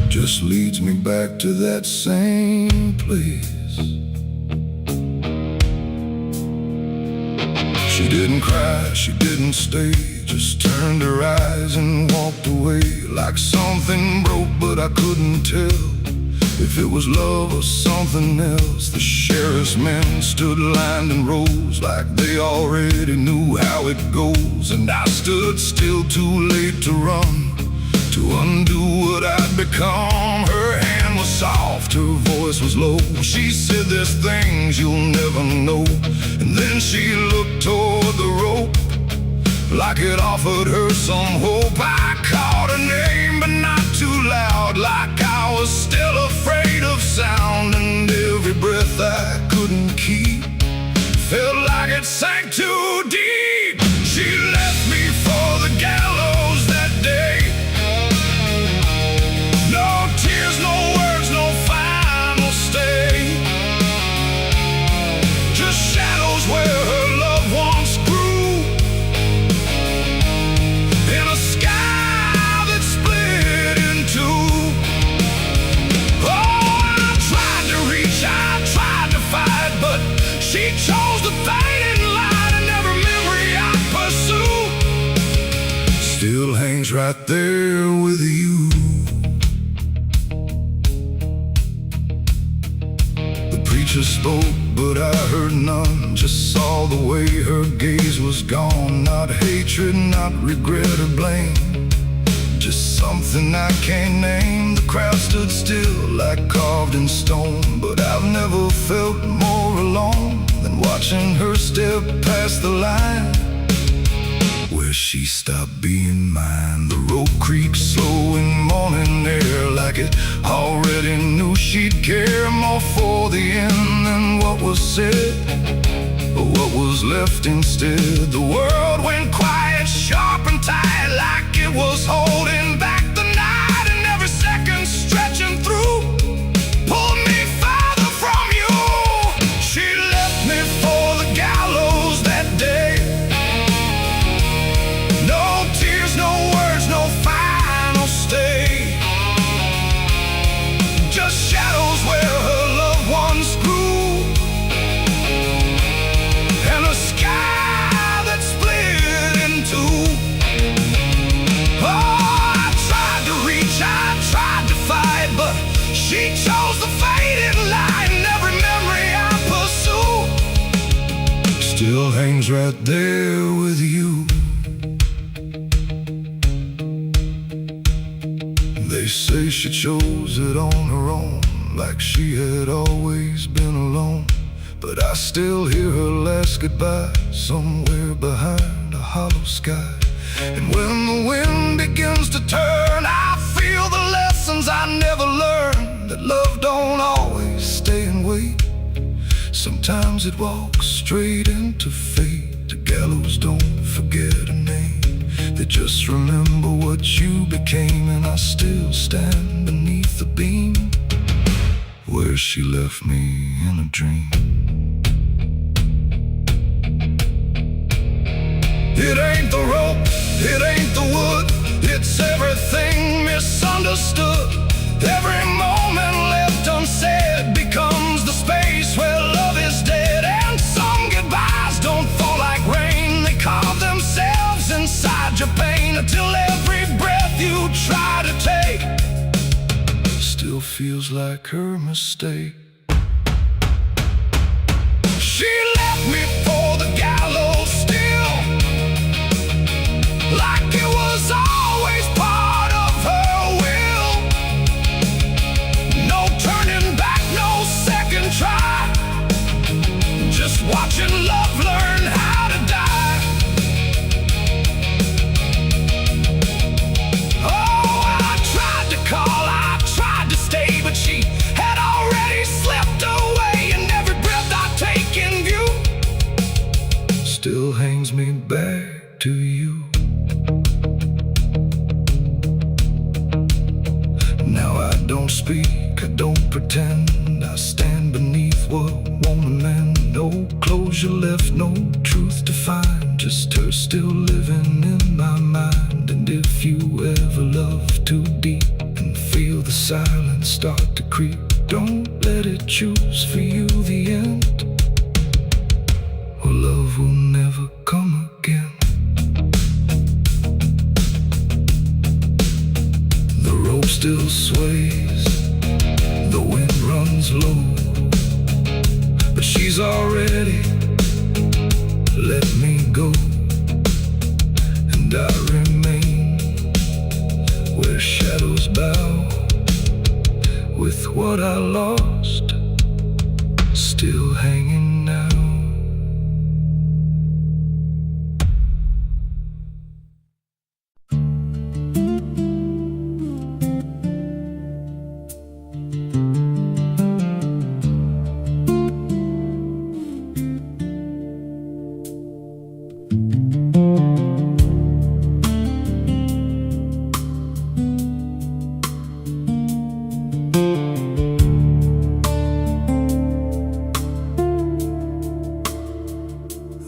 just leads me back to that same place. She didn't cry, she didn't stay, just turned her eyes and walked away. Like something broke, but I couldn't tell if it was love or something else. The sheriff's men stood lined in rows, like they already knew how it goes. And I stood still, too late to run, to undo what I'd become. Her hand was soft, her voice was low. She said, "There's things you'll never know." And then she looked toward the rope, like it offered her some hope. I called her name, but not too loud, like I was still afraid of sound. And every breath I couldn't keep felt like it sank too deep. She left me for the gallows that day. No tears, no words, no final stay, just shadows where her loved ones grew, in a sky that split in two. Oh, I tried to reach, I tried to fight, but she chose the fading light, and every memory I pursue still hangs right there with you. The preacher spoke, but I heard none, just saw the way her gaze was gone. Not hatred, not regret or blame, just something I can't name. The crowd stood still, like carved in stone, but I've never felt more alone than watching her step past the line, where where she stopped being mine. The rope creaks slow in morning air, like it already knew she'd care more for the end than what was said, or what was left instead. The world went quiet, sharp and tight, like it was holding back the night, and every second stretching through pulled me farther from you. She left me for the gallows that day. No tears, no words, no final stay. Just shadows where her loved ones grew, and a sky that split in two. Oh, I tried to reach, I tried to fight, but she chose the faded line. Every memory I pursue still hangs right there with you. They say she chose it on her own, like she had always been alone. But I still hear her last goodbye somewhere behind a hollow sky. And when the wind begins to turn, I feel the lessons I never learned, that love don't always stay and wait. Sometimes it walks straight into fate. The gallows don't forget a name, they just remember what you became. And I still stand beneath the beam where she left me in a dream. It ain't the rope, it ain't the wood, it's everything misunderstood. Every moment left unsaid becomes the space where love is dead. And some goodbyes don't fall like rain, they carve themselves inside your pain, until every breath you try to take still feels like her mistake. She left me for the gallows still, like it was always part of her will. No turning back, no second try, just watching love learn how to die. Oh, I tried to call, I tried to stay, but she had already slipped away. And every breath I take in view still hangs me back to you. Now I don't speak, I don't pretend, I stand beneath what won't amend. No closure left, no truth to find, just her still living in my mind. And if you ever love too deep and feel the silence start to creep, don't let it choose for you the end, or love will never come again. The rope still sways, the wind runs low, but she's already let me go. And I remain where shadows bow, with what I lost still hanging now.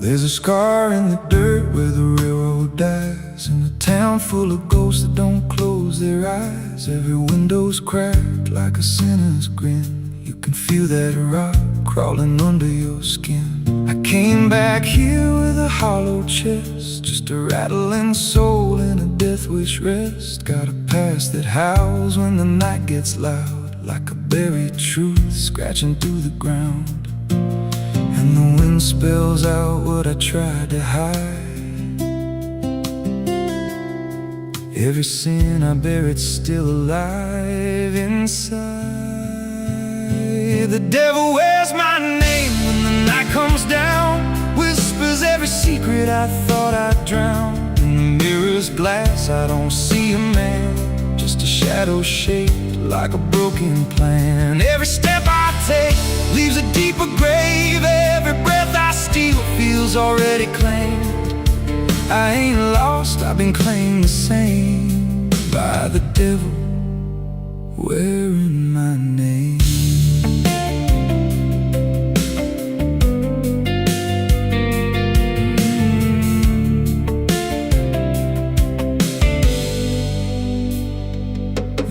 There's a scar in the dirt where the railroad dies, in a town full of ghosts that don't close their eyes. Every window's cracked like a sinner's grin. You can feel that rot crawling under your skin. I came back here with a hollow chest, just a rattling soul in a death wish rest. Got a past that howls when the night gets loud, like a buried truth scratching through the ground. And the wind spells out what I tried to hide. Every sin I buried still alive inside. The devil wears my name when the night comes down, whispers every secret I thought I'd drown. And mirror's glass I don't see a man, just a shadow shaped like a broken plan. Every step I take leaves a deeper grave. Every breath I steal feels already claimed. I ain't lost, I've been claimed the same by the devil wearing my name.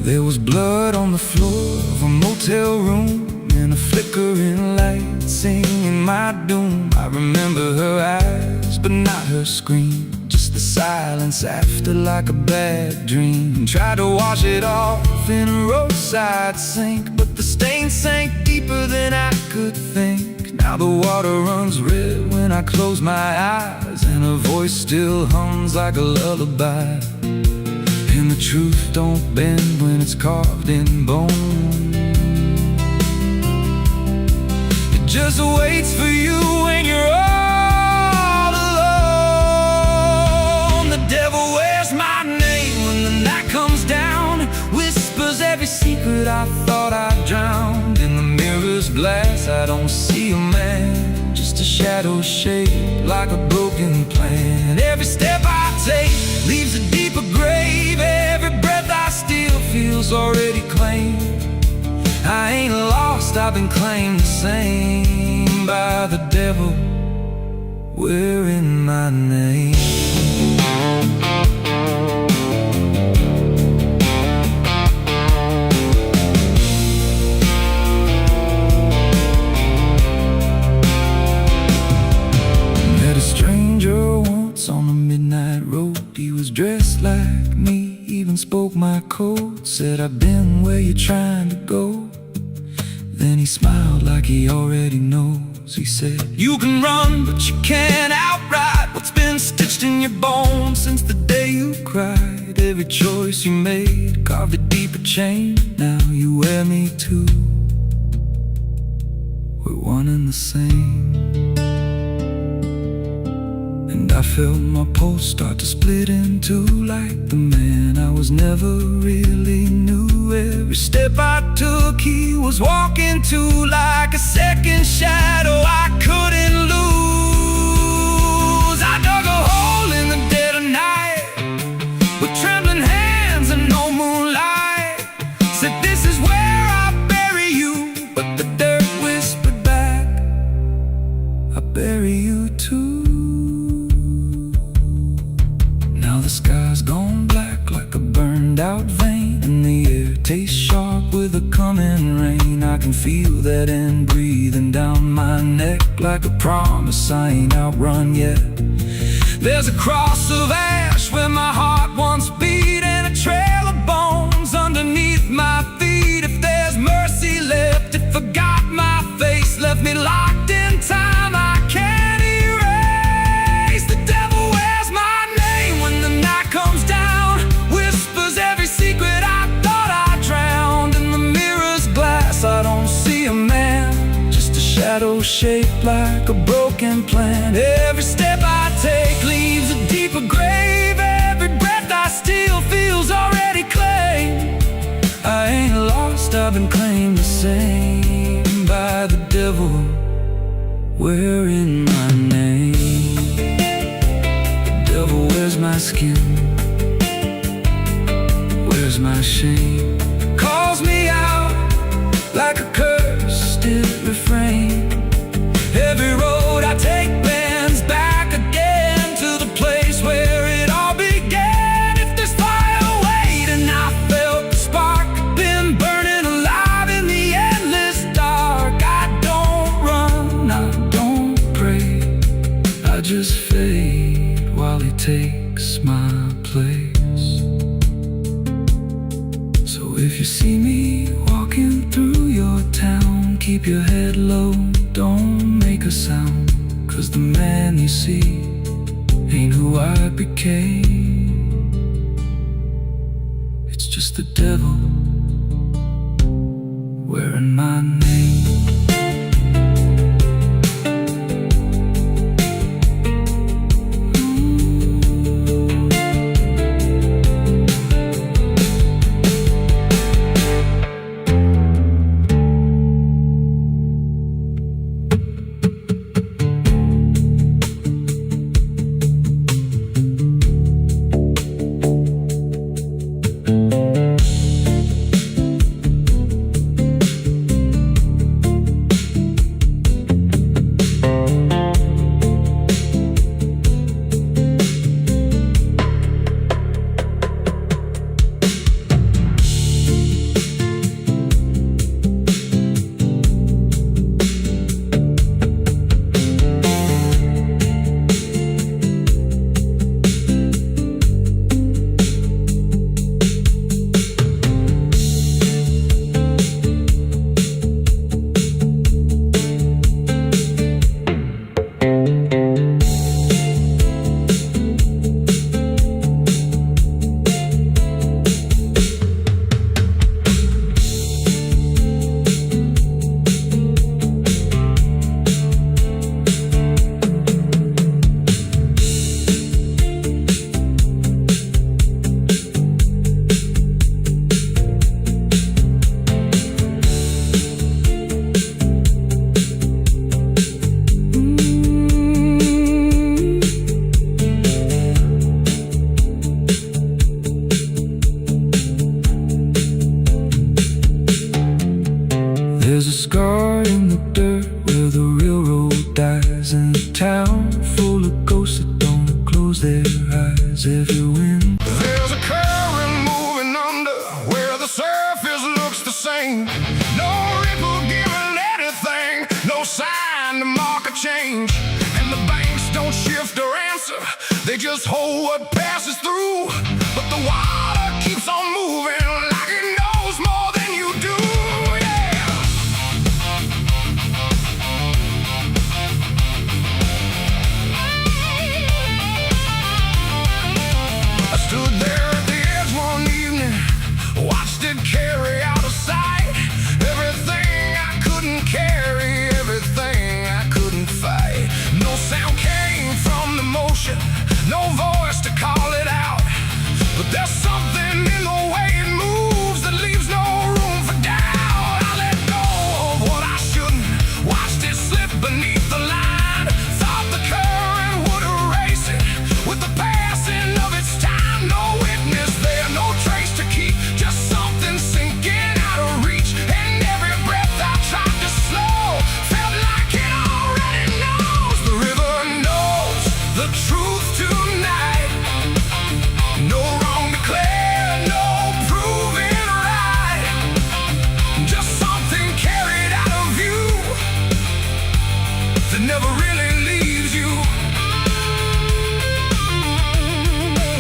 There was blood on the floor of a motel room, and a flickering light singing my doom. I remember her eyes, but not her scream, just the silence after like a bad dream. Tried to wash it off in a roadside sink, but the stain sank deeper than I could think. Now the water runs red when I close my eyes, and her voice still hums like a lullaby. And the truth don't bend when it's carved in bone. It just waits for you when you're all alone. The devil wears my name when the night comes down, whispers every secret I thought I drowned. In the mirror's glass I don't see a man, just a shadow shaped like a broken plan. Every step I take leaves a deeper grave. Every breath I steal feels already claimed. I ain't lost, I've been claimed the same by the devil wearing my name. Met a stranger once on a midnight road. He was dressed like me, even spoke my code. Said, I've been where you're trying to go. Then he smiled like he already knows. He said, you can run, but you can't outride what's been stitched in your bones since the day you cried. Every choice you made carved a deeper chain. Now you wear me too. We're one and the same. And I felt my pulse start to split in two, like the man I was never really knew. Every step I took he was walking to, like a second shadow I couldn't lose. I dug a hole in the dead of night with trembling hands and no moonlight. Said, this is where I bury you, but the dirt whispered back, I bury you too. Now the sky's gone black like a burned out vein, and the air tastes sharp with the coming rain. I can feel that end breathing down my neck like a promise I ain't outrun yet. There's a cross of ash where my heart once beat, and a trail of bones underneath my feet. If there's mercy left, it forgot my face, left me locked in time I can't erase. The devil wears my name when the night comes down, whispers every secret I thought I drowned. In the mirror's glass I don't see a man, just a shadow shaped like a broken plan. Every step I take leaves a deeper grave. Every breath I steal feels already claimed. I ain't lost, I've been claimed the same by the devil wearing my name. The devil wears my skin, wears my shame, calls me out like a cursed refrain. Every road I take bends back again to the place where it all began. If there's fire waiting, I felt the spark, been burning alive in the endless dark. I don't run, I don't pray, I just fade while he takes my place. So if you see me walking through your town, keep your head low, don't make a sound, 'cause the man you see ain't who I became. It's just the devil wearing my name. same. No ripple giving anything, no sign to mark a change. And the banks don't shift or answer, they just hold what passes through. But the water keeps on moving like it knows more than you do. I stood there at the edge one evening, watched it carry out of sight. Everything I couldn't carry, everything I couldn't fight. No sound came from the motion, no voice to call it out. But there's something in the way it moves that leaves no room for doubt. I let go of what I shouldn't, watched it slip beneath the line. Thought the current would erase it with the passing of its time. No witness there, no trace to keep, just something sinking out of reach. And every breath I tried to slow felt like it already knows. The river knows the truth tonight. No wrong declared, no proving right. Just something carried out of view that never really leaves you.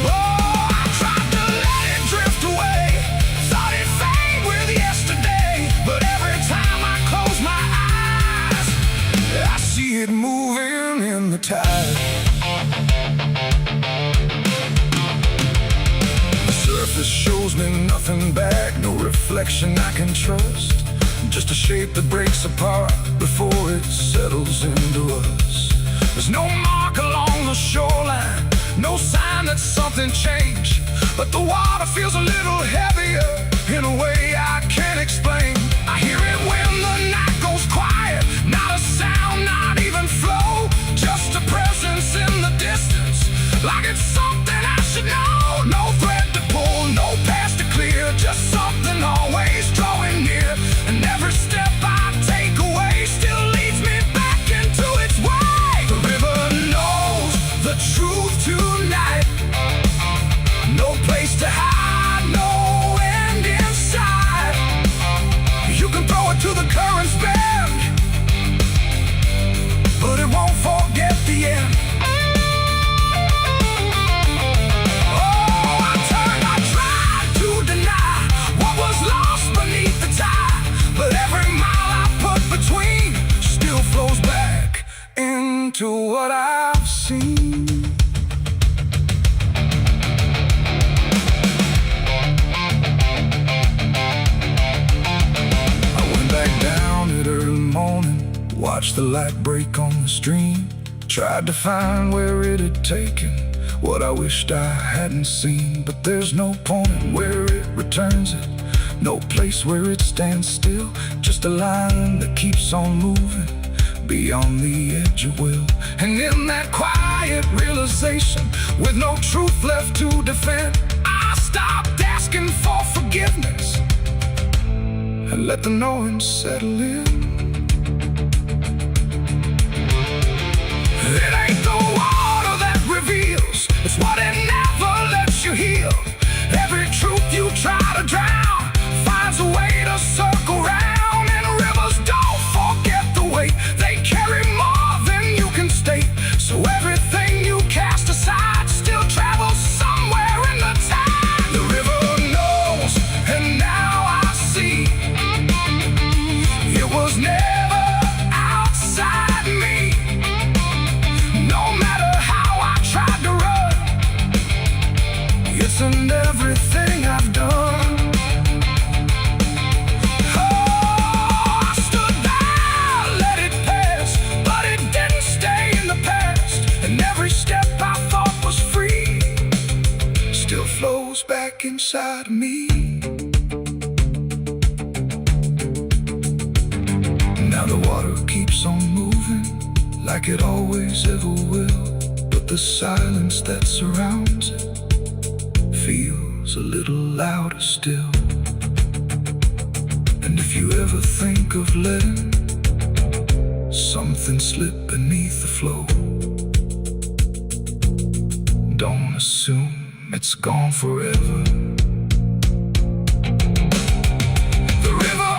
Oh, I tried to let it drift away, thought it'd fade with yesterday. But every time I close my eyes, I see it moving in the tide. The surface shows me nothing back, no reflection I can trust. Just a shape that breaks apart before it settles into us. There's no mark along the shoreline, no sign that something changed. But the water feels a little heavier in a way I can't explain. I hear it when the night goes quiet, not a sound, not even flow. Just a presence in the distance, like it's something I should know. No thread to pull, no path to clear, just something always drawing near. And every step I take away still leads me back into its way. The river knows the truth tonight. No place to hide, no end in sight. You can throw it to the current's bend, but it won't forget the end. To what I've seen. I went back down at early morning, watched the light break on the stream. Tried to find where it had taken what I wished I hadn't seen. But there's no point where it returns it, no place where it stands still. Just a line that keeps on moving beyond the edge of will. And in that quiet realization, with no truth left to defend, I stopped asking for forgiveness and let the knowing settle in. It ain't the water that reveals, it's what it never lets you heal. Every truth you try to drown finds a way to circle round. And rivers don't forget the weight, they carry more than you can state. So everything you cast aside still travels somewhere in the tide. The river knows, and now I see, it was never outside me. No matter how I tried to run, it's in everything I've done. Back inside of me. Now the water keeps on moving like it always ever will. But the silence that surrounds it feels a little louder still. And if you ever think of letting something slip beneath the flow, don't assume it's gone forever. The river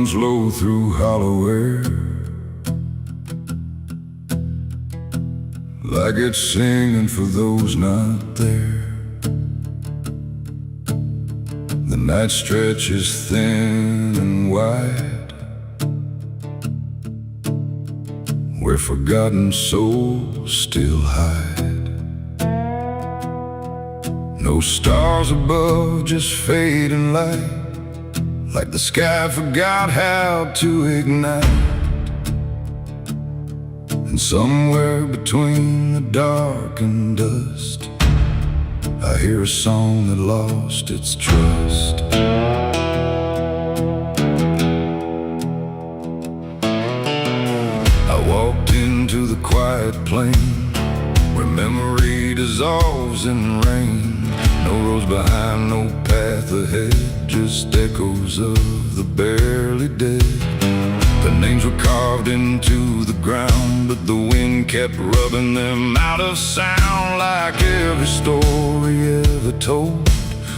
runs low through hollow air, like it's singing for those not there. The night stretches thin and wide, where forgotten souls still hide. No stars above, just fading light, like the sky forgot how to ignite. And somewhere between the dark and dust, I hear a song that lost its trust. I walked into the quiet plain, where memory dissolves in rain. No roads behind, no path ahead, just echoes of the barely dead. The names were carved into the ground, but the wind kept rubbing them out of sound. Like every story ever told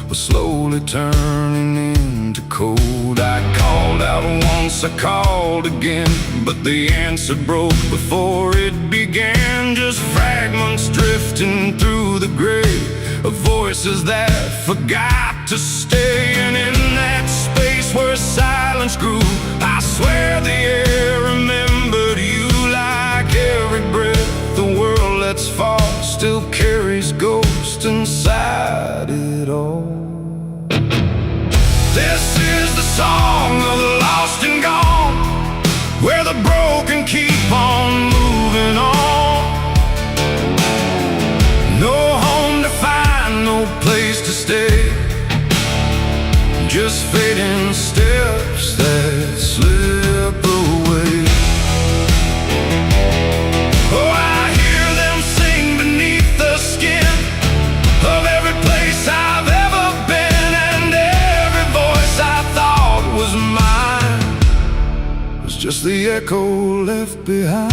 was slowly turning into cold. I called out once, I called again, but the answer broke before it began. Just fragments drifting through the gray of voices that forgot to stay. And in that space where silence grew, I swear the air remembered you. Like every breath the world lets fall still carries ghosts inside it all. This is the song of the lost and gone, where the broken keep on moving on. No home to find, no place to stay, just fading steps that slip away. Oh, I hear them sing beneath the skin of every place I've ever been, and every voice I thought was mine was just the echo left behind.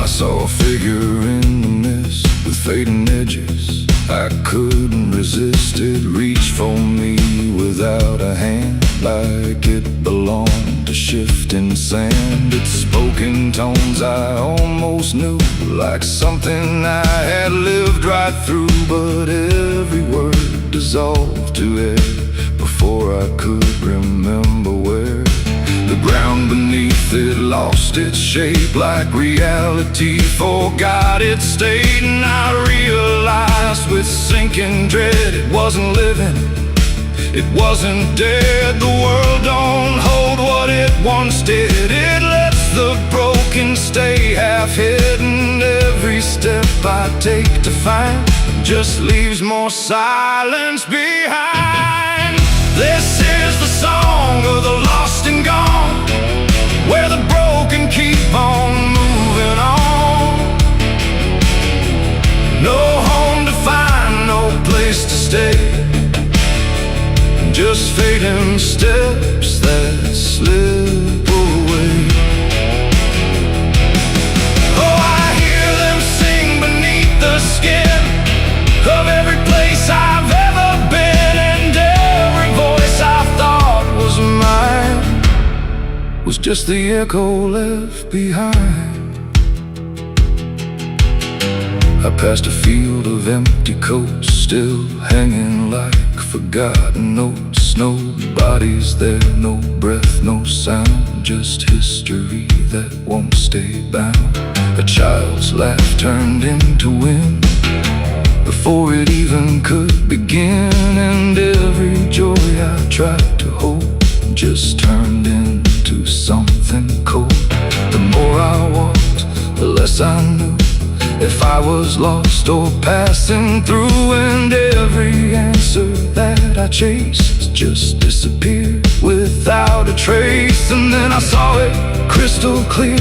I saw a figure in the mist with fading edges. I couldn't resist it, reached for me without a hand, like it belonged to shifting sand. It spoke in tones I almost knew, like something I had lived right through. But every word dissolved to air before I could remember where. The ground beneath it lost its shape, like reality forgot its state. And I realized with sinking dread, it wasn't living, it wasn't dead. The world don't hold what it once did, it lets the broken stay half hidden. Every step I take to find just leaves more silence behind. This is the song of the lost and gone, where the broken keep on moving on. No home to find, no place to stay, just fading steps that slip away. Oh, I hear them sing beneath the skin of every place I've ever been, and every voice I thought was mine was just the echo left behind. I passed a field of empty coats, still hanging like forgotten notes. Nobody's there, no breath, no sound, just history that won't stay bound. A child's laugh turned into wind before it even could begin, and every joy I tried to hold just turned into something cold. The more I walked, the less I knew if I was lost or passing through, and every answer that I chased just disappeared without a trace. And then I saw it crystal clear,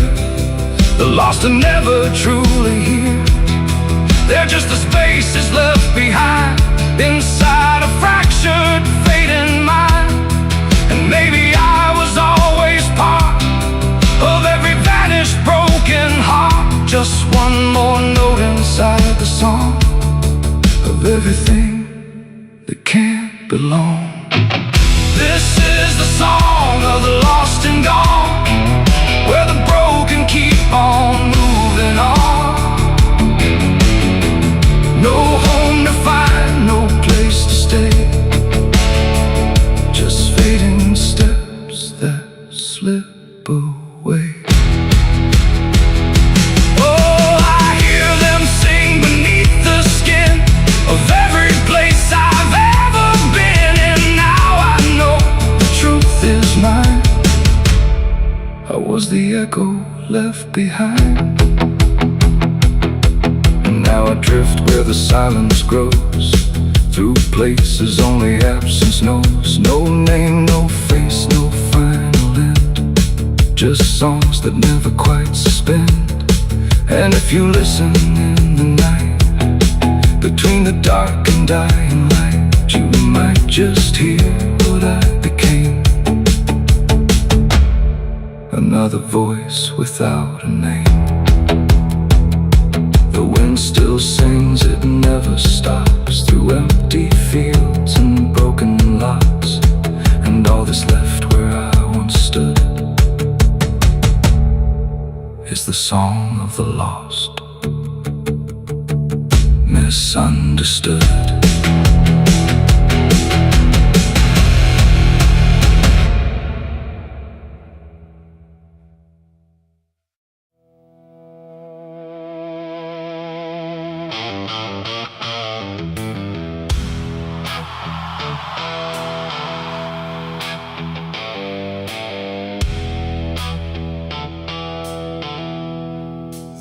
the lost are never truly here. They're just the spaces left behind inside a fractured, fading mind. And maybe I was always part of every vanished, broken heart, just one more note inside the song of everything can't belong. This is the song of the lost and gone, where the broken keep on moving on. No home to find, no place to stay, just fading steps that slip away. Oh, I hear them sing beneath the skin of every place I've ever been, and now I know The truth is mine. I was the echo left behind, and now I drift where the silence grows, through places only absence knows. No name, no face, no final end, just songs that never quite suspend. And if you listen in the night, between the dark and dying light, you might just hear what I became. Another voice without a name. The wind still sings, it never stops, through empty fields and broken lots, and all that's left where I once stood is the song of the lost, misunderstood.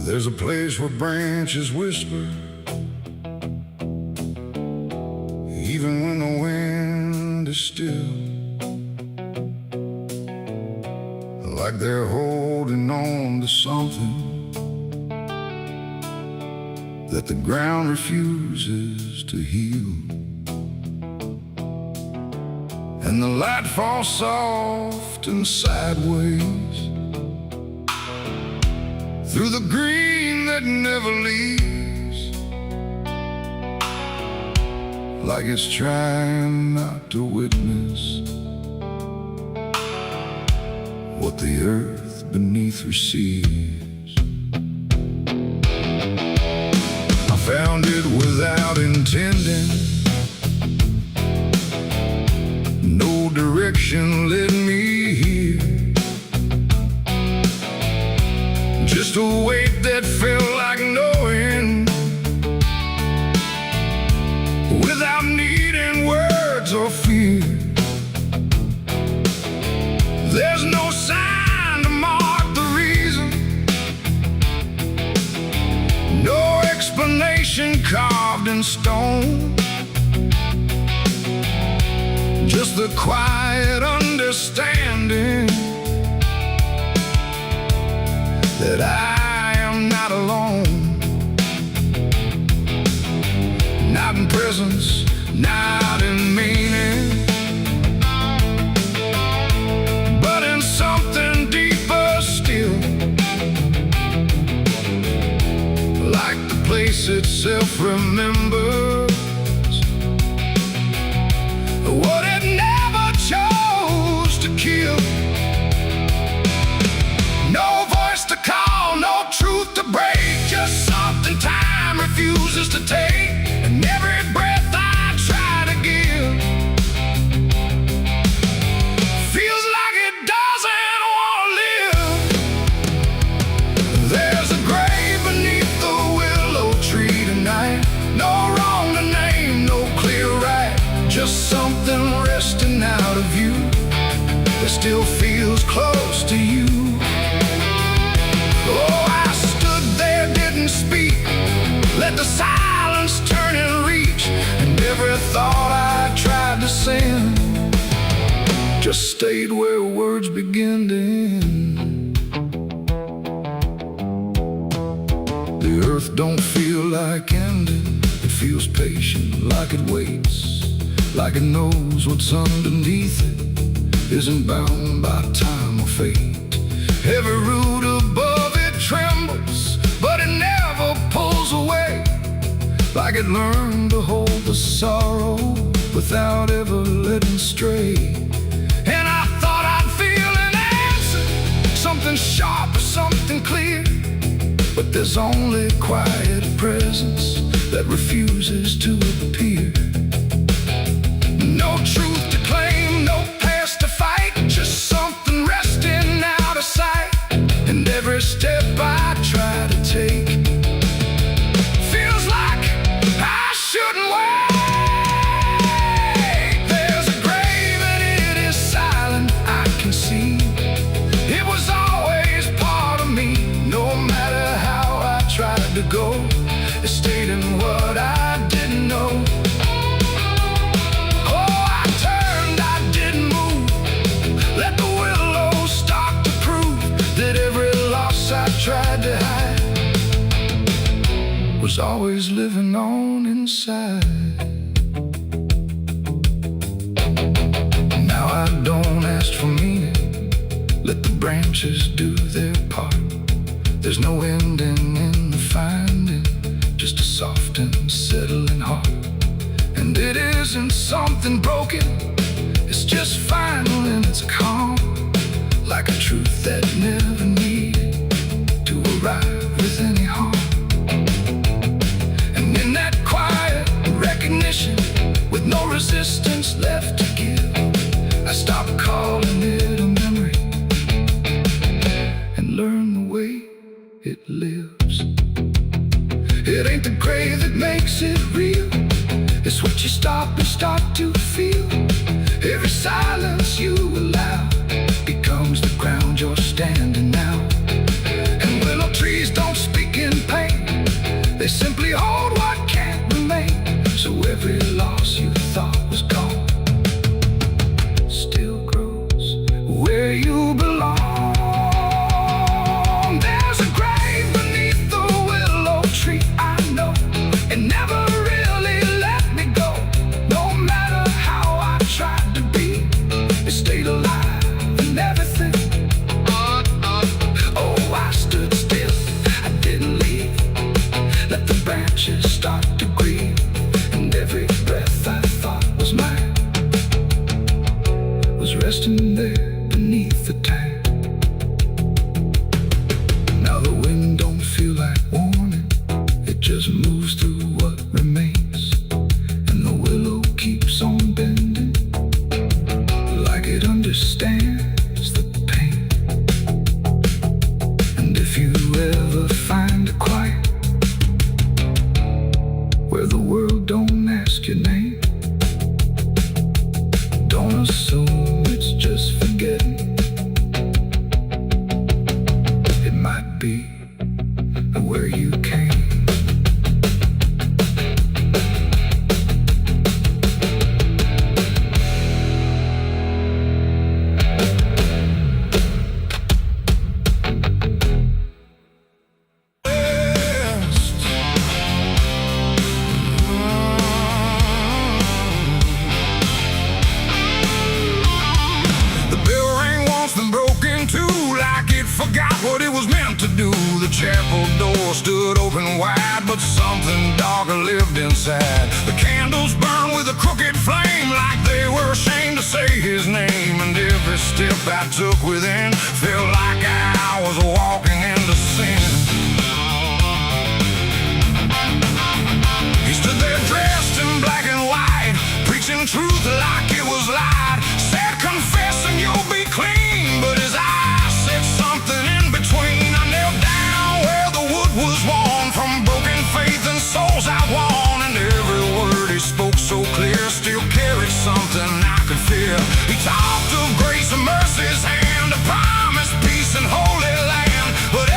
There's a place where branches whisper, even when the wind is still, like they're holding on to something that the ground refuses to heal. And the light falls soft and sideways through the green that never leaves, like it's trying not to witness what the earth beneath receives. I found it without intending, no direction led me here, just a weight that felt like knowing, without needing words or fear. There's no sign to mark the reason, no explanation carved in stone, just the quiet understanding that I am not alone, not in presence, not in meaning, but in something deeper still, like the place itself remembers what it never chose to kill. No voice to call, no truth to break, just something time refuses to take, and every breath I try to give feels like it doesn't want to live. There's a grave beneath the willow tree tonight, no wrong to name, no clear right, just something resting out of you that still feels close to you. Oh, I stood there, didn't speak, let the silence turn and reach, and every thought I tried to send just stayed where words begin to end. The earth don't feel like ending, it feels patient, like it waits, like it knows what's underneath it isn't bound by time or fate. Every root above it trembles, but it never pulls away, like it learned to hold the sorrow without ever letting stray. And I thought I'd feel an answer, something sharp or something clear. But there's only quiet presence that refuses to appear. No truth to claim, no past to fight, just something resting out of sight. And every step I try to take feels like I shouldn't wait. There's a grave and it is silent, I can see. It was always part of me, no matter how I tried to go. It stayed in what I didn't know. Tried to hide was always living on inside. Now I don't ask for meaning, let the branches do their part. There's no ending in the finding, just a soft and settling heart. And it isn't something broken, it's just final and it's calm, like a truth that never needed to arrive with any harm. And in that quiet recognition, with no resistance left to give, I stopped calling it a memory and learned the way it lives. It ain't the grave that makes it real, it's what you stop and start to feel. Every silence you allow becomes the ground you're standing now. Trees don't speak in pain, they simply hold what can't remain. So every loss you thought was gone still grows where you belong. There's a grave beneath the willow tree, I know. It never really let me go. No matter how I tried to be, it stayed alive and everything. Branches start to grieve, and every breath I thought was mine was resting there beneath the tank. Now the wind don't feel like warning, it just moves through what remains. And the willow keeps on bending, like it understands the pain. And if you ever find a quiet where the world don't ask your name, don't assume it's just forgetting. It might be where you came. Forgot what it was meant to do. The chapel door stood open wide, but something darker lived inside. The candles burned with a crooked flame, like they were ashamed to say his name. And every step I took within felt like I was walking into sin. He stood there dressed in black and white, preaching truth like it was lied. Said, confessing you'll be clean, but his eyes said something in between. I knelt down where the wood was worn from broken faith and souls I won. And every word he spoke so clear still carried something I could feel. He talked of grace and mercy's hand, a promise, peace and holy land. But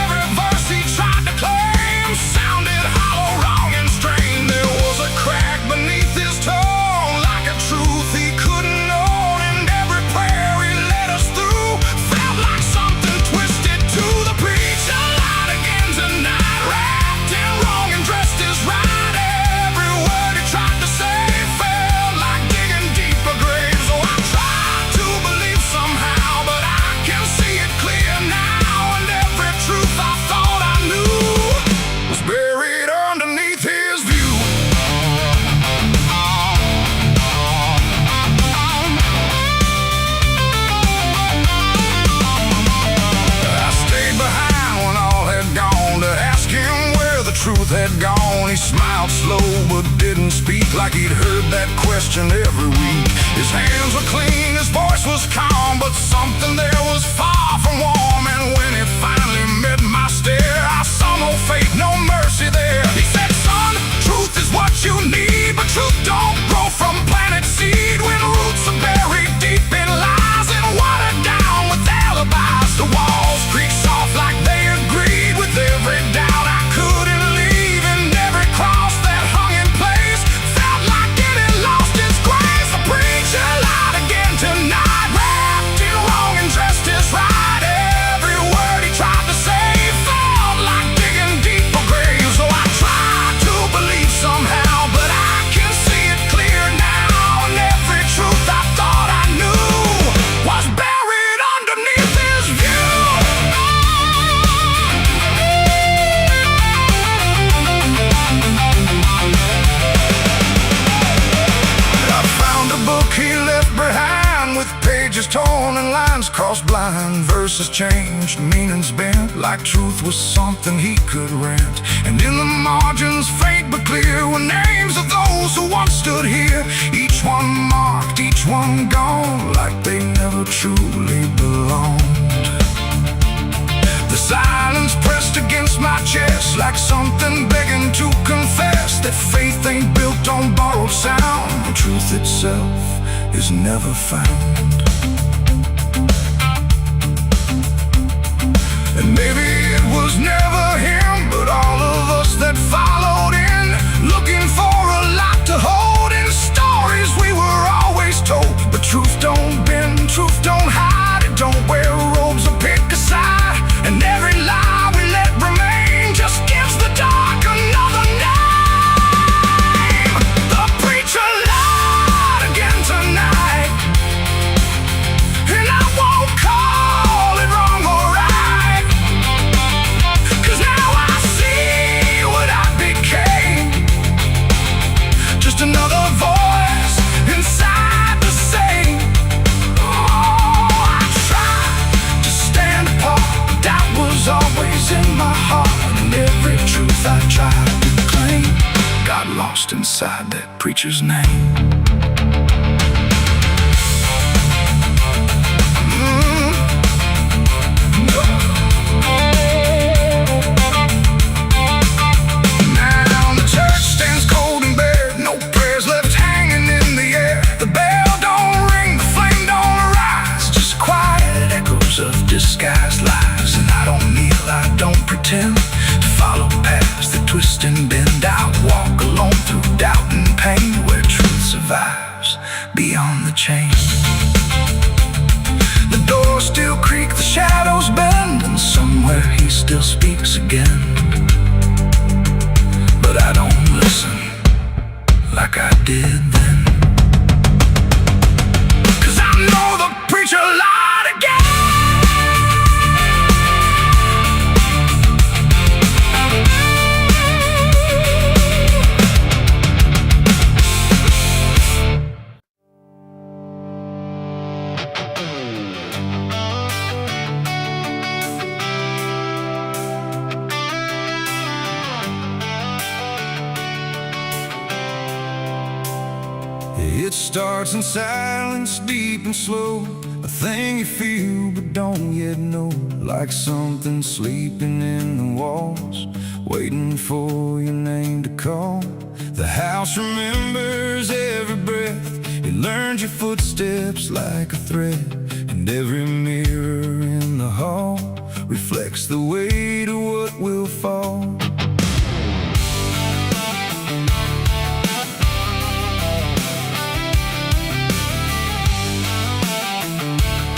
truth had gone. He smiled slow but didn't speak, like he'd heard that question every week. His hands were clean, his voice was calm, but something there was far from warm. And when he finally met my stare, I saw no fate, no mercy there. He said, son, truth is what you need, but truth don't grow from planet seed. When roots are buried deep in lies and watered down with alibis, the walls creak soft like they agreed with every doubt I couldn't leave. And every cross that hung in place felt like it had lost its grace. The preacher lied again tonight, wrapped in wrong and dressed as right. Every word he tried to say felt like digging deep for graves. So I tried to believe somehow, but I can see it clear now. And every truth I thought I knew was buried underneath his view. I found a book he left behind, with pages torn and lines crossed blind. Verses changed, meanings bent, like truth was something he could rent. And in the margins, faint but clear, were names of those who once stood here. Each one marked, each one gone, like they never truly belonged. The silence pressed against my chest, like something begging to confess that faith ain't built on borrowed sound. The truth itself is never found. And maybe it was never him, but all of us that followed in, looking for a lot to hold in stories we were always told. But truth don't bend, truth don't hide, it don't wear robes or pick a side. And every lie we let remain just gives the dark another name. The preacher lied again tonight, and I won't call it wrong or right, 'cause now I see what I became. Just another voice inside the same. Oh, I tried to stand apart, but doubt was always in my heart. And every truth I tried to claim got lost inside that preacher's name. Now the church stands cold and bare, no prayers left hanging in the air. The bell don't ring, the flame don't rise, just quiet echoes of disguised lies. And I don't kneel, I don't pretend to follow paths that twist and bend. I walk alone through doubt and pain, where truth survives beyond the chain. The doors still creak, the shadows bend, and somewhere he still speaks again. But I don't listen like I did then, 'cause I know the preacher lied again. It starts in silence, deep and slow, a thing you feel but don't yet know. Like something sleeping in the walls, waiting for your name to call. The house remembers every breath, it learns your footsteps like a thread. And every mirror in the hall reflects the way